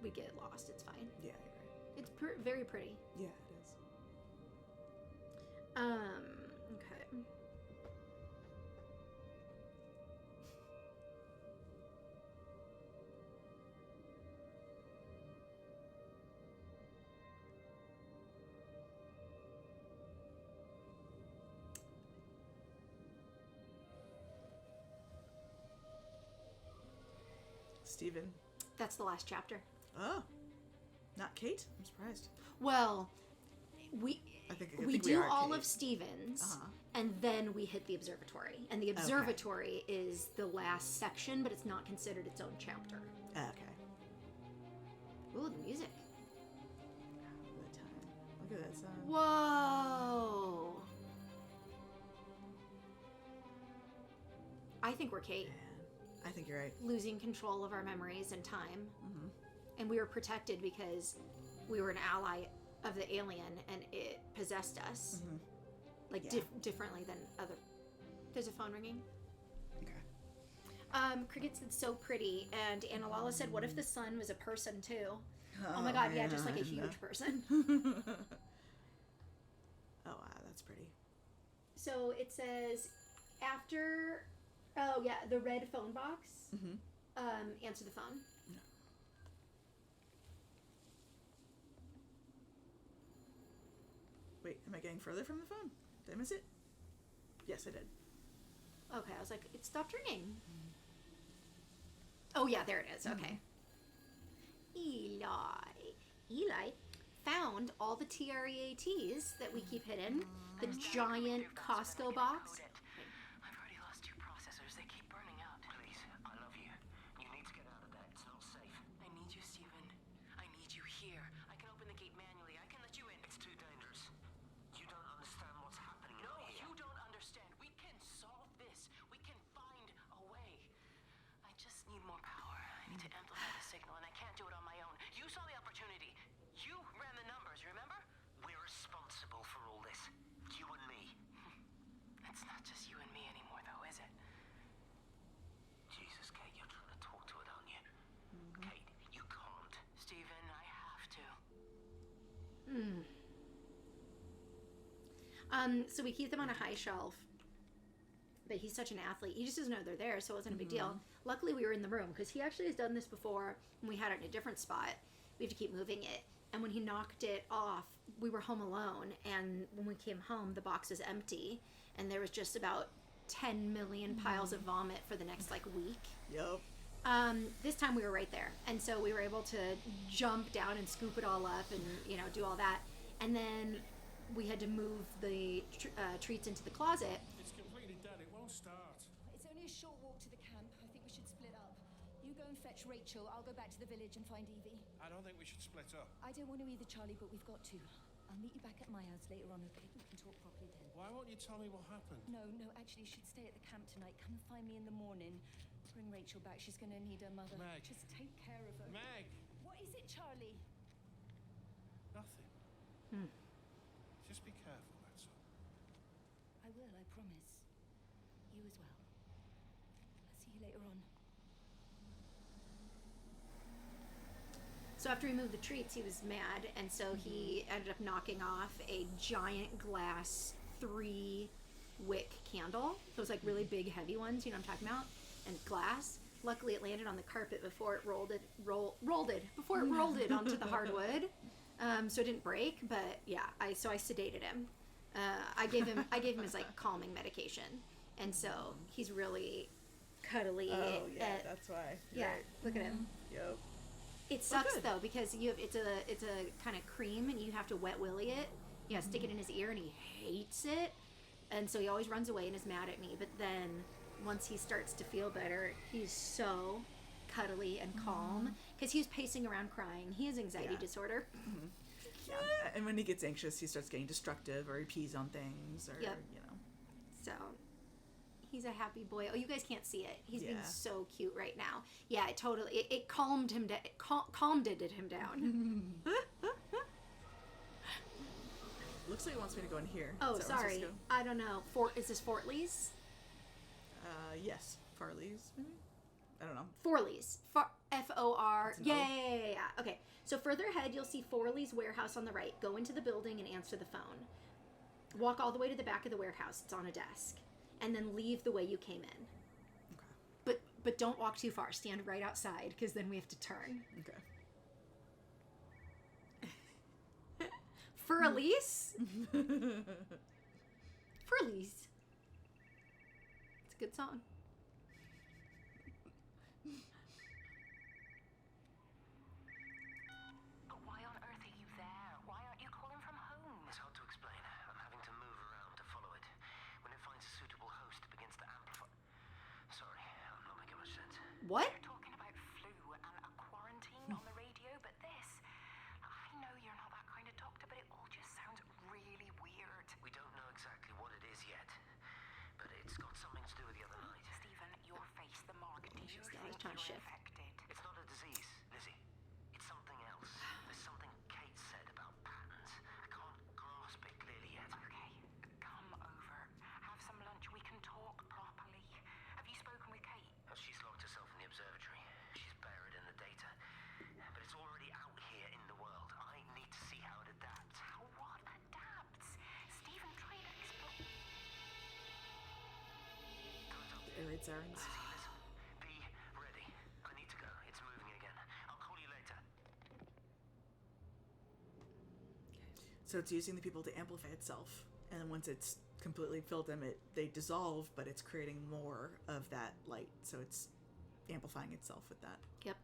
we'd get lost. It's fine. Yeah, you're right. It's very pretty. Yeah, it is. Okay. Steven. That's the last chapter. Oh. Not Kate? I'm surprised. Well, we we do are all Kate. of Stevens, Uh-huh. and then we hit the observatory. And the observatory is the last section, but it's not considered its own chapter. Okay. Ooh, the music. Good time. Look at that sun. Whoa. I think we're Kate. I think you're right. Losing control of our memories and time. Mm-hmm. And we were protected because we were an ally of the alien and it possessed us. Mm-hmm. Like, differently than other... There's a phone ringing. Okay. Cricket said, so pretty. And Annalala said, what if the sun was a person too? Oh my god, yeah, just like a huge person. Oh, wow, that's pretty. So it says, after... Oh, yeah, the red phone box. Mm-hmm. Answer the phone. No. Wait, am I getting further from the phone? Did I miss it? Yes, I did. Okay, I was like, it stopped ringing. Oh, yeah, there it is. Okay. Eli found all the TREATs that we keep hidden. The giant Costco box. I've already lost 2 processors. They keep burning out. Please, I love you. You need to get out of there. It's not safe. I need you, Stephen. I need you here. I can open the gate manually. I can let you in. It's too dangerous. You don't understand what's happening No, out here. you don't understand. We can solve this. We can find a way. I just need more power. I need to amplify the signal, and I can't do it on my own. You saw the opportunity. You ran the numbers, remember? We're responsible for all this. You and me. It's not just you and me anymore, though, is it? Jesus, Kate, you're trying to talk to it, aren't you? Kate, you can't. Stephen, I have to. So we keep them on a high shelf. But he's such an athlete. He just doesn't know they're there, so it wasn't a big deal. Luckily, we were in the room, because he actually has done this before, and we had it in a different spot. We have to keep moving it. And when he knocked it off, we were home alone, and when we came home, the box was empty, and there was just about 10 million piles of vomit for the next, like, week. Yep. This time we were right there, and so we were able to jump down and scoop it all up and, you know, do all that. And then we had to move the treats into the closet. It's completely dead. It won't start. It's only a short walk to the camp. I think we should split up. You go and fetch fetch Rachel. I'll go back to the village and find Evie. I don't think we should split up. I don't want to either, Charlie, but we've got to. I'll meet you back at my house later on, okay? We can talk properly then. Why won't you tell me what happened? No, actually, you should stay at the camp tonight. Come and find me in the morning. Bring Rachel back. She's going to need her mother. Meg. Just take care of her. Meg! What is it, Charlie? Nothing. Just be careful, that's all. I will, I promise. You as well. I'll see you later on. So after he moved the treats, he was mad, and so he ended up knocking off a giant glass 3-wick candle. Those like really big, heavy ones, you know what I'm talking about? And glass. Luckily, it landed on the carpet before it rolled it onto the hardwood, so it didn't break. But yeah, I sedated him. I gave him his like calming medication, and so he's really cuddly. Oh yeah, that's why. Yeah, Right. look at him. Yep. It sucks though because it's a kind of cream and you have to wet willy it. Yeah, stick it in his ear and he hates it, and so he always runs away and is mad at me. But then once he starts to feel better, he's so cuddly and calm because he's pacing around crying. He has anxiety disorder. Yeah, and when he gets anxious, he starts getting destructive or he pees on things or Yep. you know. So he's a happy boy. Oh, you guys can't see it. He's being Yeah. so cute right now. Yeah, it totally it calmed him down. Calmed him down. Looks like he wants me to go in here. Oh, Is that where I'm sorry. supposed I don't know. Is this Fort Lee's? to go? Yes. Farley's, maybe? I don't know. Forley's. F-O-R. That's an O. Yeah. Okay. So further ahead, you'll see Forley's warehouse on the right. Go into the building and answer the phone. Walk all the way to the back of the warehouse. It's on a desk. And then leave the way you came in. Okay. But don't walk too far. Stand right outside because then we have to turn. Okay. Furley's? Furley's. It's a good song. Why on earth are you there? Why aren't you calling from home? It's hard to explain. I'm having to move around to follow it. When it finds a suitable host, it begins to amplify. Sorry, I'm not making much sense. What? You're talking about flu and a quarantine on the radio, but this... I know you're not that kind of doctor, but it all just sounds really weird. We don't know exactly what it is yet, but it's got something to do with the other night. Stephen, your face, the mark. Do you think always trying to you're shift. infected? It's not a disease, Lizzie. It's something else. There's something Kate said about patterns. I can't grasp it clearly yet. Okay, come over. Have some lunch. We can talk properly. Have you spoken with Kate? She's locked herself in the observatory. She's buried in the data. But it's already out here in the world. I need to see how it adapts. How what adapts? Stephen, try to explain. Air raid sirens. Listen, be ready. I need to go. It's moving again. I'll call you later. So it's using the people to amplify itself, and then once it's completely filled them, they dissolve, but it's creating more of that light. So it's amplifying itself with that. Yep.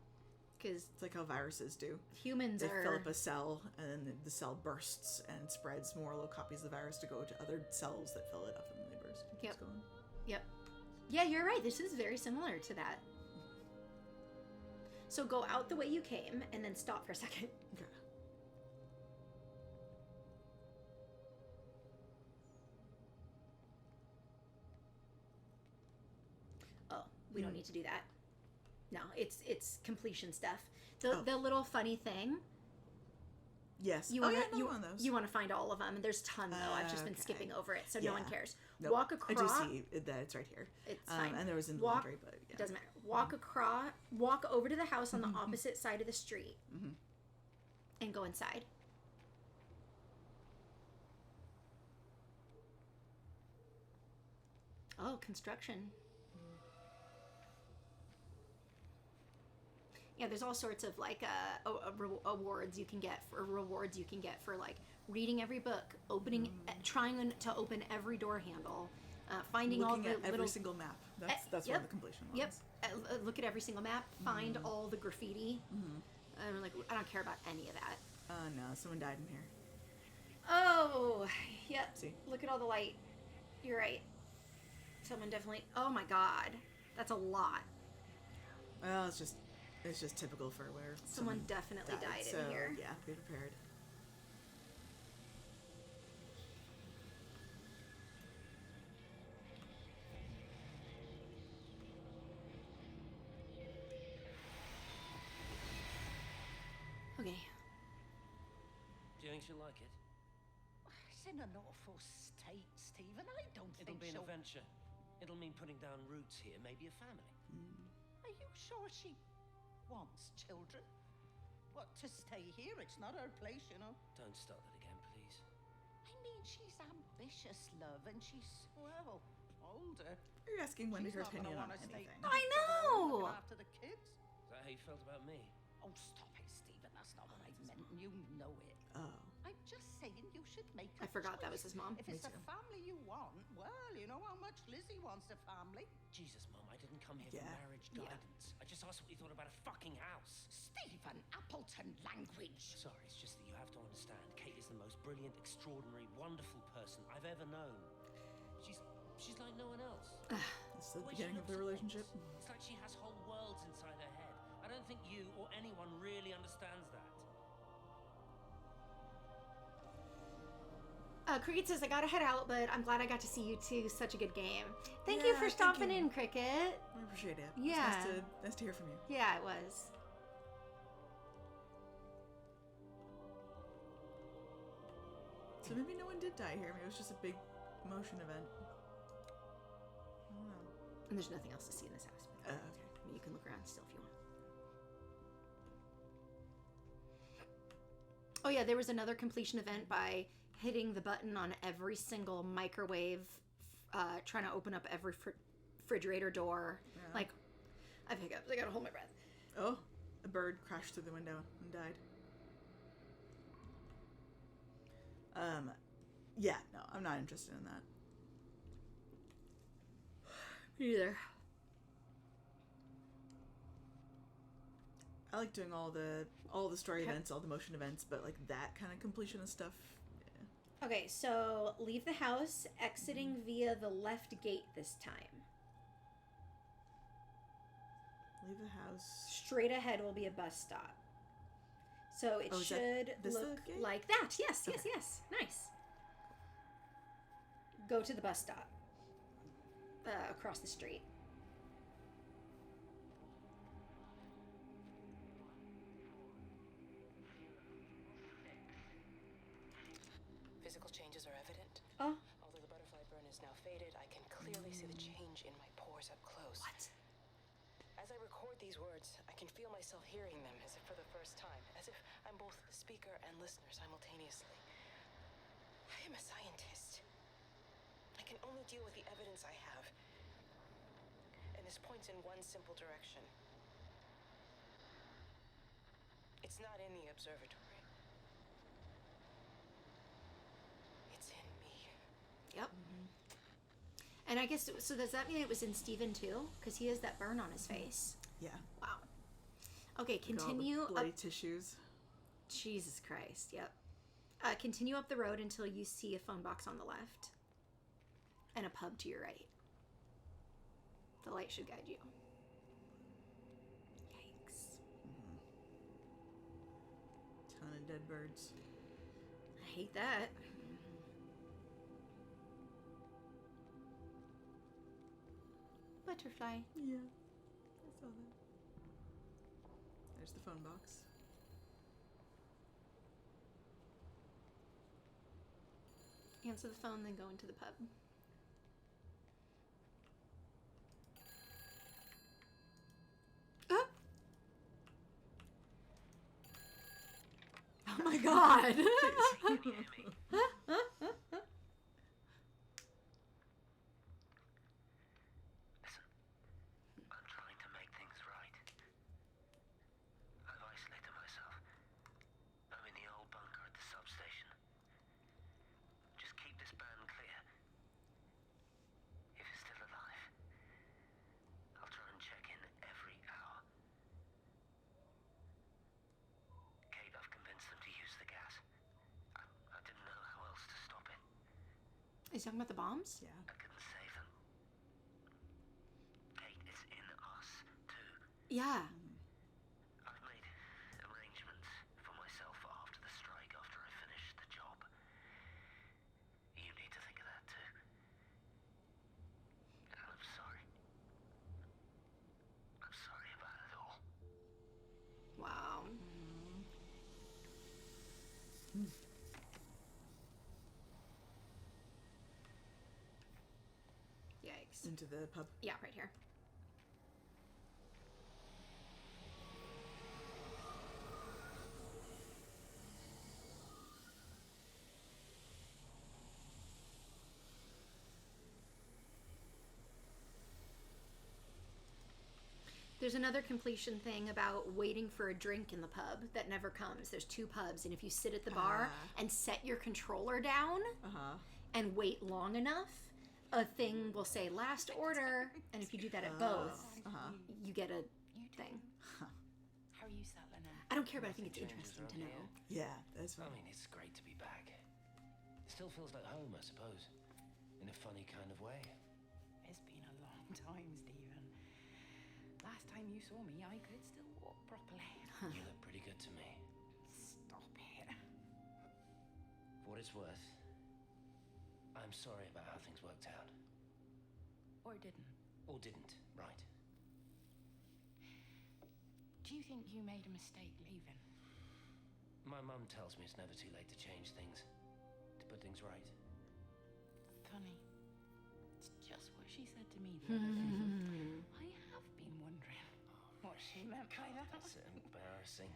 Because It's like how viruses do. humans They are... fill up a cell, and then the cell bursts and spreads more little copies of the virus to go to other cells that fill it up, and then they burst. It keeps Yep. going. Yep. Yeah, you're right. This is very similar to that. So go out the way you came and then stop for a second. Okay. Oh, we don't need to do that. No, it's completion stuff. The little funny thing. Yes. You want yeah, you, one of those. you want to find all of them. And there's a ton though. I've just been Okay. skipping over it, so no one Yeah. cares. Nope. Walk I across. do see that it's right here. It's fine. And there was in the Walk- laundry, but yeah. It doesn't matter. Walk across. Walk over to the house on the opposite side of the street, and go inside. Oh, construction. Yeah, there's all sorts of like awards you can get for like reading every book, opening, trying to open every door handle, finding all Looking the at every little single map. That's one of the completion ones. Yep. Look at every single map. Find all the graffiti. I'm like, I don't care about any of that. No, someone died in here. Oh, yep. See? Look at all the light. You're right. Someone definitely. Oh my God, that's a lot. Well, It's just typical for where Someone definitely died so, in here. Yeah, be prepared. Okay. Do you think she'll like it? It's in an awful state, Stephen. I don't It'll think be an she'll... adventure. It'll mean putting down roots here, maybe a family. Are you sure she wants children? What, to stay here? It's not her place, you know. Don't start that again, please. I mean, she's ambitious, love, and she's, well, older. You're asking Wendy She's her not gonna opinion on wanna stay anything. I know! looking after the kids. Is that how you felt about me? Oh, stop it, Stephen. That's not what I meant. You know it. Oh. I'm just saying you should make a I forgot that was choice. his mom. If it's a family you want, well, you know how much Lizzie wants a family. Jesus, Mum, I didn't come here for marriage guidance. I just asked what you thought about a fucking house. Stephen Appleton language. Sorry, it's just that you have to understand. Kate is the most brilliant, extraordinary, wonderful person I've ever known. She's like no one else. It's the way beginning she of their looks at relationship. things, it's like she has whole worlds inside her head. I don't think you or anyone really understands that. Cricket says, I gotta head out, but I'm glad I got to see you too. Such a good game. Thank you for stopping in, Cricket. I appreciate it. Yeah. It's nice to hear from you. Yeah, it was. So maybe no one did die here. Maybe it was just a big motion event. I don't know. And there's nothing else to see in this house. But okay. I mean, you can look around still if you want. Oh yeah, there was another completion event by hitting the button on every single microwave, trying to open up every refrigerator door. Yeah. Like, I have hiccups. I gotta hold my breath. Oh, a bird crashed through the window and died. Yeah, no, I'm not interested in that. Me either. I like doing all the story events, all the motion events, but like that kind of completion of stuff. Yeah. Okay, so leave the house, exiting via the left gate this time. Leave the house. Straight ahead will be a bus stop. So it should look like that. Yes, yes, yes. Nice. Go to the bus stop. Across the street. Physical changes are evident. Oh. Although the butterfly burn is now faded, I can clearly see the change in my pores up close. What? As I record these words, I can feel myself hearing them as if for the first time, as if I'm both speaker and listener simultaneously. I am a scientist. I can only deal with the evidence I have. And this points in one simple direction. It's not in the observatory. It's in me. Yep. And I guess, so does that mean it was in Steven too? Because he has that burn on his face. Yeah. Wow. Okay, continue. All the bloody tissues. Jesus Christ, yep. Continue up the road until you see a phone box on the left. And a pub to your right. The light should guide you. Yikes. Ton of dead birds. I hate that. Butterfly. Yeah. I saw that. There's the phone box. Answer the phone, then go into the pub. Oh my god! I'm trying to make things right. I've isolated myself. I'm in the old bunker at the substation. Just keep this band clear. If it's still alive, I'll try and check in every hour. Kate, I've convinced them to use the gas. I didn't know how else to stop it. Is he talking about the bombs? Yeah. I couldn't save them. Kate, it's in us, too. Yeah. Thanks. Into the pub. Yeah, right here. There's another completion thing about waiting for a drink in the pub that never comes. There's 2 pubs, and if you sit at the bar and set your controller down and wait long enough, a thing will say last order, and if you do that at both, you get a thing. How are you settling in? I don't care, but I think it's interesting to know. Yeah, that's I mean, it's great to be back. It still feels like home, I suppose. In a funny kind of way. It's been a long time, Stephen. Last time you saw me, I could still walk properly. You look pretty good to me. Stop it. For what it's worth, I'm sorry about how things worked out. Or didn't. Or didn't, right. Do you think you made a mistake leaving? My mum tells me it's never too late to change things. To put things right. Funny. It's just what she said to me the other day. I have been wondering what she meant by that. That's embarrassing.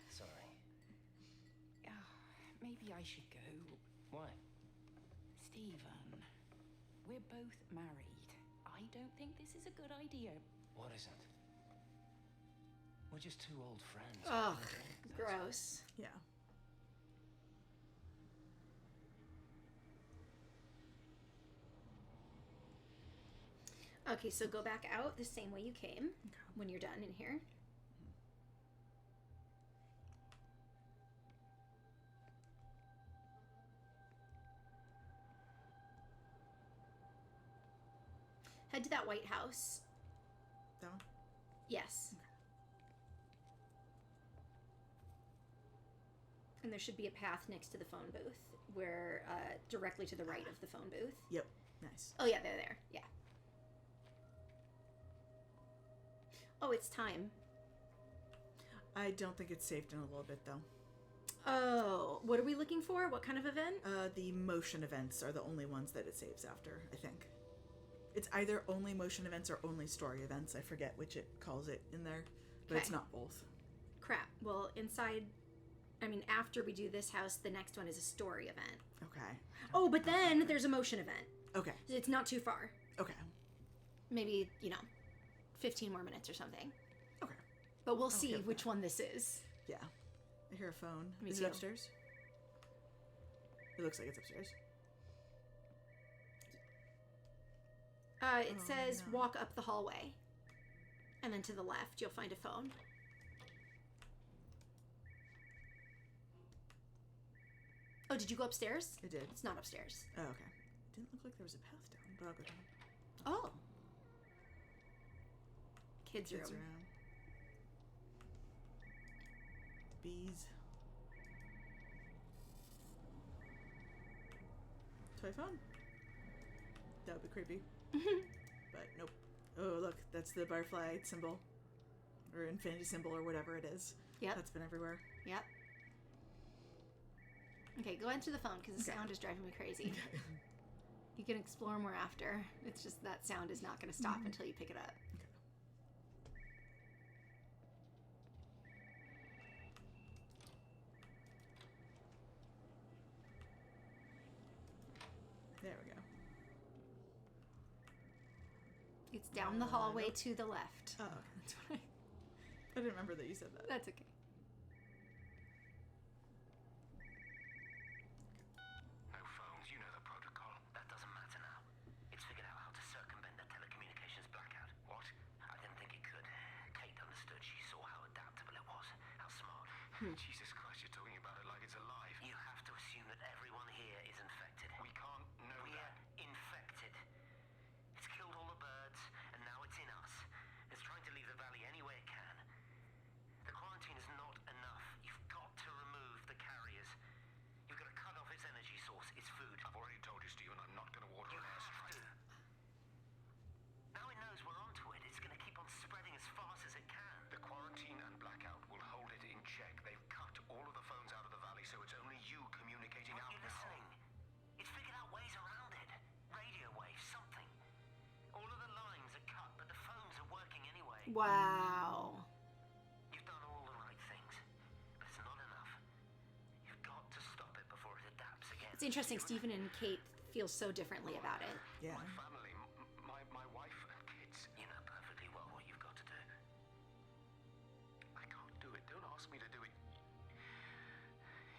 Sorry. Maybe I should go. Why? Stephen, we're both married. I don't think this is a good idea. What isn't? We're just 2 old friends. Oh, gross. Yeah. Okay, so go back out the same way you came when you're done in here. Head to that White House. That one? Yes. And there should be a path next to the phone booth where directly to the right of the phone booth. Yep. Nice. Oh yeah, they're there. Yeah. Oh, it's time. I don't think it's saved in a little bit, though. Oh, what are we looking for? What kind of event? The motion events are the only ones that it saves after, I think. It's either only motion events or only story events. I forget which it calls it in there, but it's not both. Crap. Well, after we do this house, the next one is a story event. Okay. Oh, but then there's a motion event. Okay. It's not too far. Okay. Maybe, 15 more minutes or something. Okay. But we'll see which one this is. Yeah. I hear a phone. Me Is too. it upstairs? It looks like it's upstairs. It says walk up the hallway. And then to the left, you'll find a phone. Oh, did you go upstairs? I did. It's not upstairs. Oh, okay. Didn't look like there was a path down, but I'll go down. Oh. Kids room. around. Bees. Toy phone? That would be creepy. But nope. Oh, look, that's the butterfly symbol. Or infinity symbol or whatever it is. Yep. That's been everywhere. Yep. Okay, go answer the phone because the sound is driving me crazy. You can explore more after. It's just that sound is not going to stop until you pick it up. There we go. It's down the hallway to the left. Oh, okay. That's what I didn't remember that you said that. That's okay. No phones, you know the protocol. That doesn't matter now. It's figured out how to circumvent the telecommunications blackout. What? I didn't think it could. Kate understood. She saw how adaptable it was. How smart. Jesus Christ, you're talking about it like it's alive. You have to assume that everyone here is infected. We can't know We're that. infected. It's killed all the birds, and now it's in us. It's trying to leave the valley any way it can. The quarantine is not enough. You've got to remove the carriers. You've got to cut off its energy source, its food. I've already told you, Stephen, I'm not going to water an airstrike. Now it knows we're onto it. It's going to keep on spreading as fast as it can. The quarantine and blackout will hold it in check. They've cut Wow. You've done all the right things, but it's not enough. You've got to stop it before it adapts again. It's interesting. Stephen and Kate feel so differently about it. Yeah. My family, my wife and kids. You know perfectly well what you've got to do. I can't do it. Don't ask me to do it.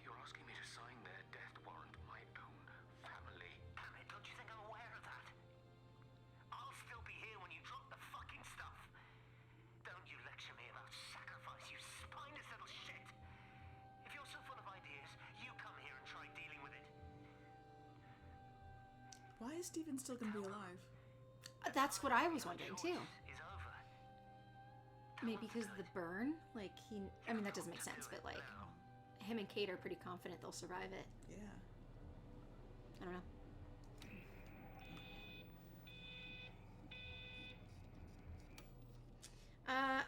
You're asking me to sign their death warrant, my own family. Damn it, don't you think I'm aware of that? I'll still be here when you drop the fucking stuff. Don't you lecture me about sacrifice, you spineless little shit. If you're so full of ideas, you come here and try dealing with it. Why is Steven still gonna be alive? That's what I was wondering too. It's over. Maybe because of the burn? Like, I mean, that doesn't make sense, but like, him and Kate are pretty confident they'll survive it. Yeah. I don't know.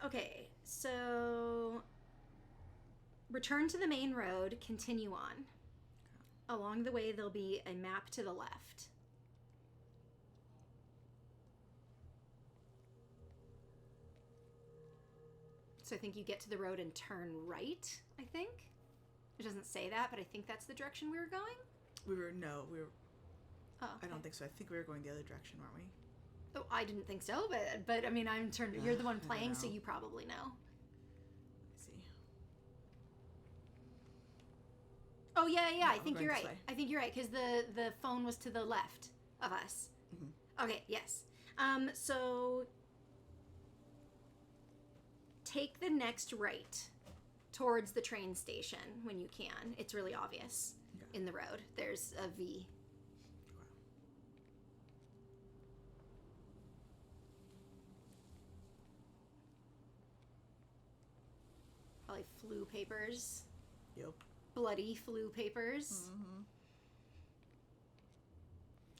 Okay, so return to the main road, continue on. Along the way, there'll be a map to the left. So I think you get to the road and turn right, I think. It doesn't say that, but I think that's the direction we were going. We were. Oh, okay. I don't think so. I think we were going the other direction, weren't we? Oh, I didn't think so, but I mean, I'm turned. You're the one playing, so you probably know. Let's see. Oh yeah. No, I think we're you're going right. this way. I think you're right because the phone was to the left of us. Mm-hmm. Okay. Yes. So take the next right towards the train station when you can. It's really obvious in the road. There's a V. Probably flu papers. Yep. Bloody flu papers. Mm-hmm.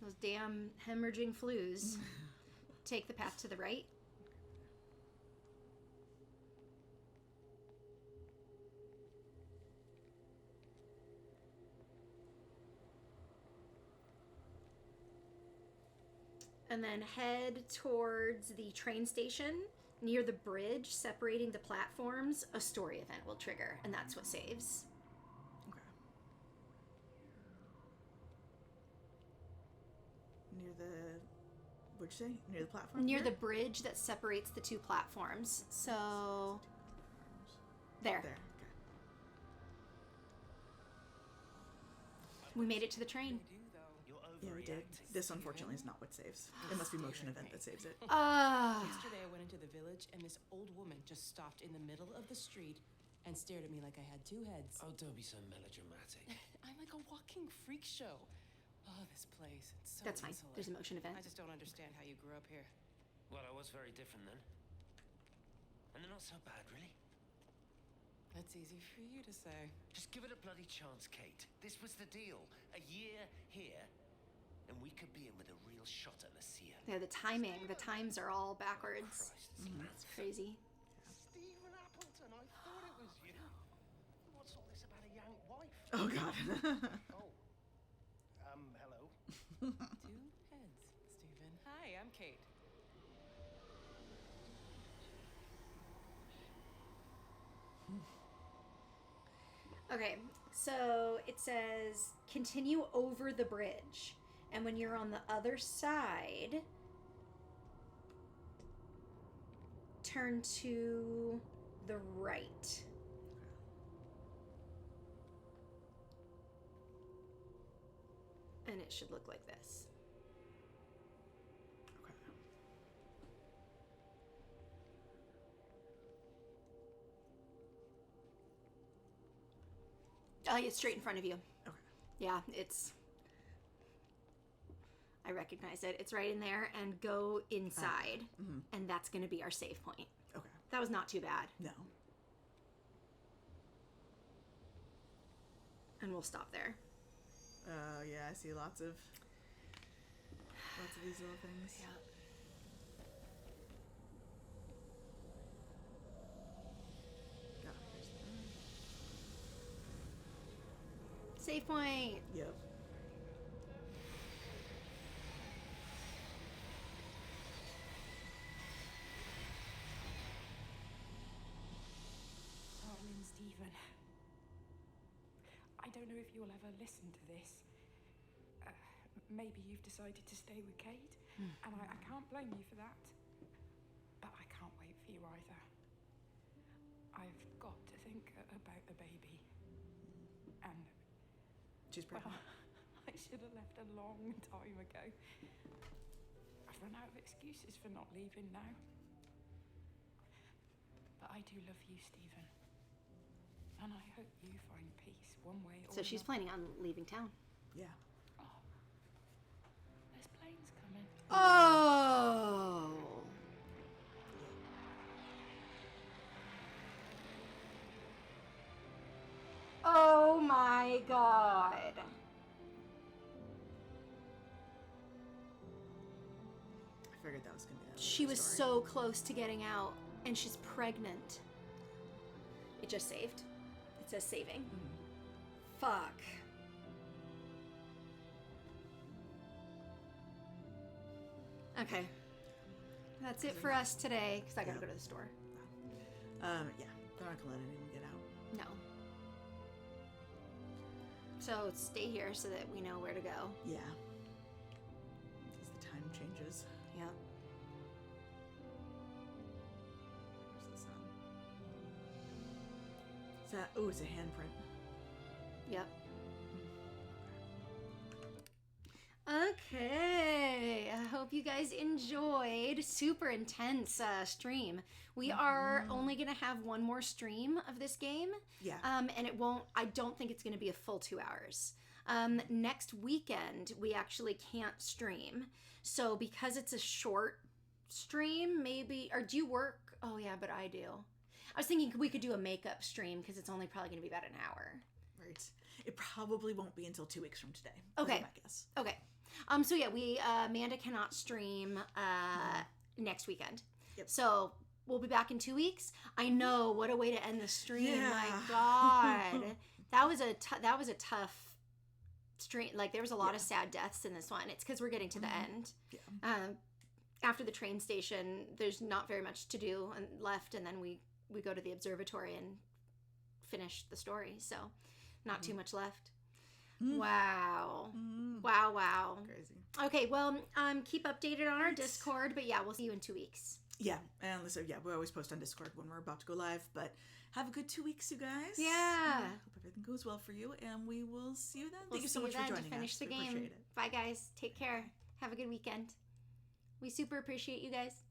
Those damn hemorrhaging flus. Take the path to the right. And then head towards the train station. Near the bridge separating the platforms, a story event will trigger, and that's what saves. Okay. Near the... What'd you say? Near the platform? Near here? the bridge that separates the two platforms. So... There. There. Okay. We made it to the train. Yeah, we did. This, unfortunately, is not what saves. It must be motion event that saves it. Yesterday I went into the village and this old woman just stopped in the middle of the street and stared at me like I had two heads. Oh, don't be so melodramatic. I'm like a walking freak show. Oh, this place. It's so That's fine. insular. There's a motion event. I just don't understand how you grew up here. Well, I was very different then. And they're not so bad, really. That's easy for you to say. Just give it a bloody chance, Kate. This was the deal. A year here, and we could be in with a real shot at the seer. Yeah, the times are all backwards. It's crazy. Stephen Appleton, I thought it was you. What's all this about a young wife? Oh, God. Oh. Hello. Two heads, Stephen. Hi, I'm Kate. Okay, so it says continue over the bridge. And when you're on the other side, turn to the right. And it should look like this. It's straight in front of you. Okay. Yeah, it's... I recognize it. It's right in there, and go inside. And that's going to be our save point. Okay. That was not too bad. No. And we'll stop there. Yeah, I see lots of these little things. Yeah. Save point. Yep. if you'll ever listen to this. Maybe you've decided to stay with Kate, and I can't blame you for that. But I can't wait for you either. I've got to think about the baby. And... She's pregnant. Well, I should have left a long time ago. I've run out of excuses for not leaving now. But I do love you, Stephen. And I hope you find peace one way or So she's another. planning on leaving town. Yeah. There's planes coming. Oh. Oh my god. I figured that was going to be that. She was so close to getting out, and she's pregnant. It just saved. It says saving. Fuck. Okay. That's it for us today, because I gotta go to the store. Yeah. They're not going to let anyone get out. No. So stay here so that we know where to go. Yeah. Because the time changes. Yep. Where's the sun? Is that... Oh, it's a handprint. Yep. Okay, I hope you guys enjoyed. Super intense stream. We are only gonna have one more stream of this game. Yeah. And it won't. I don't think it's gonna be a full 2 hours. Next weekend we actually can't stream. So because it's a short stream, maybe. Or do you work? Oh yeah, but I do. I was thinking we could do a makeup stream because it's only probably gonna be about an hour. Right. It probably won't be until 2 weeks from today. Okay. My guess. Okay. So yeah, we Amanda cannot stream next weekend. Yep. So we'll be back in 2 weeks. I know, what a way to end the stream. Yeah. My God, that was a tough stream. Like there was a lot of sad deaths in this one. It's because we're getting to the end. Yeah. After the train station, there's not very much to do left, and then we go to the observatory and finish the story. So not too much left. Wow. Wow. Crazy. Okay, well, keep updated on our Discord, but yeah, we'll see you in 2 weeks. Yeah, and so yeah, we always post on Discord when we're about to go live, but have a good 2 weeks, you guys. Yeah. Hope everything goes well for you, and we will see you then. We'll Thank you so see much for then joining to finish us. the We game. appreciate it. Bye, guys. Take care. Have a good weekend. We super appreciate you guys.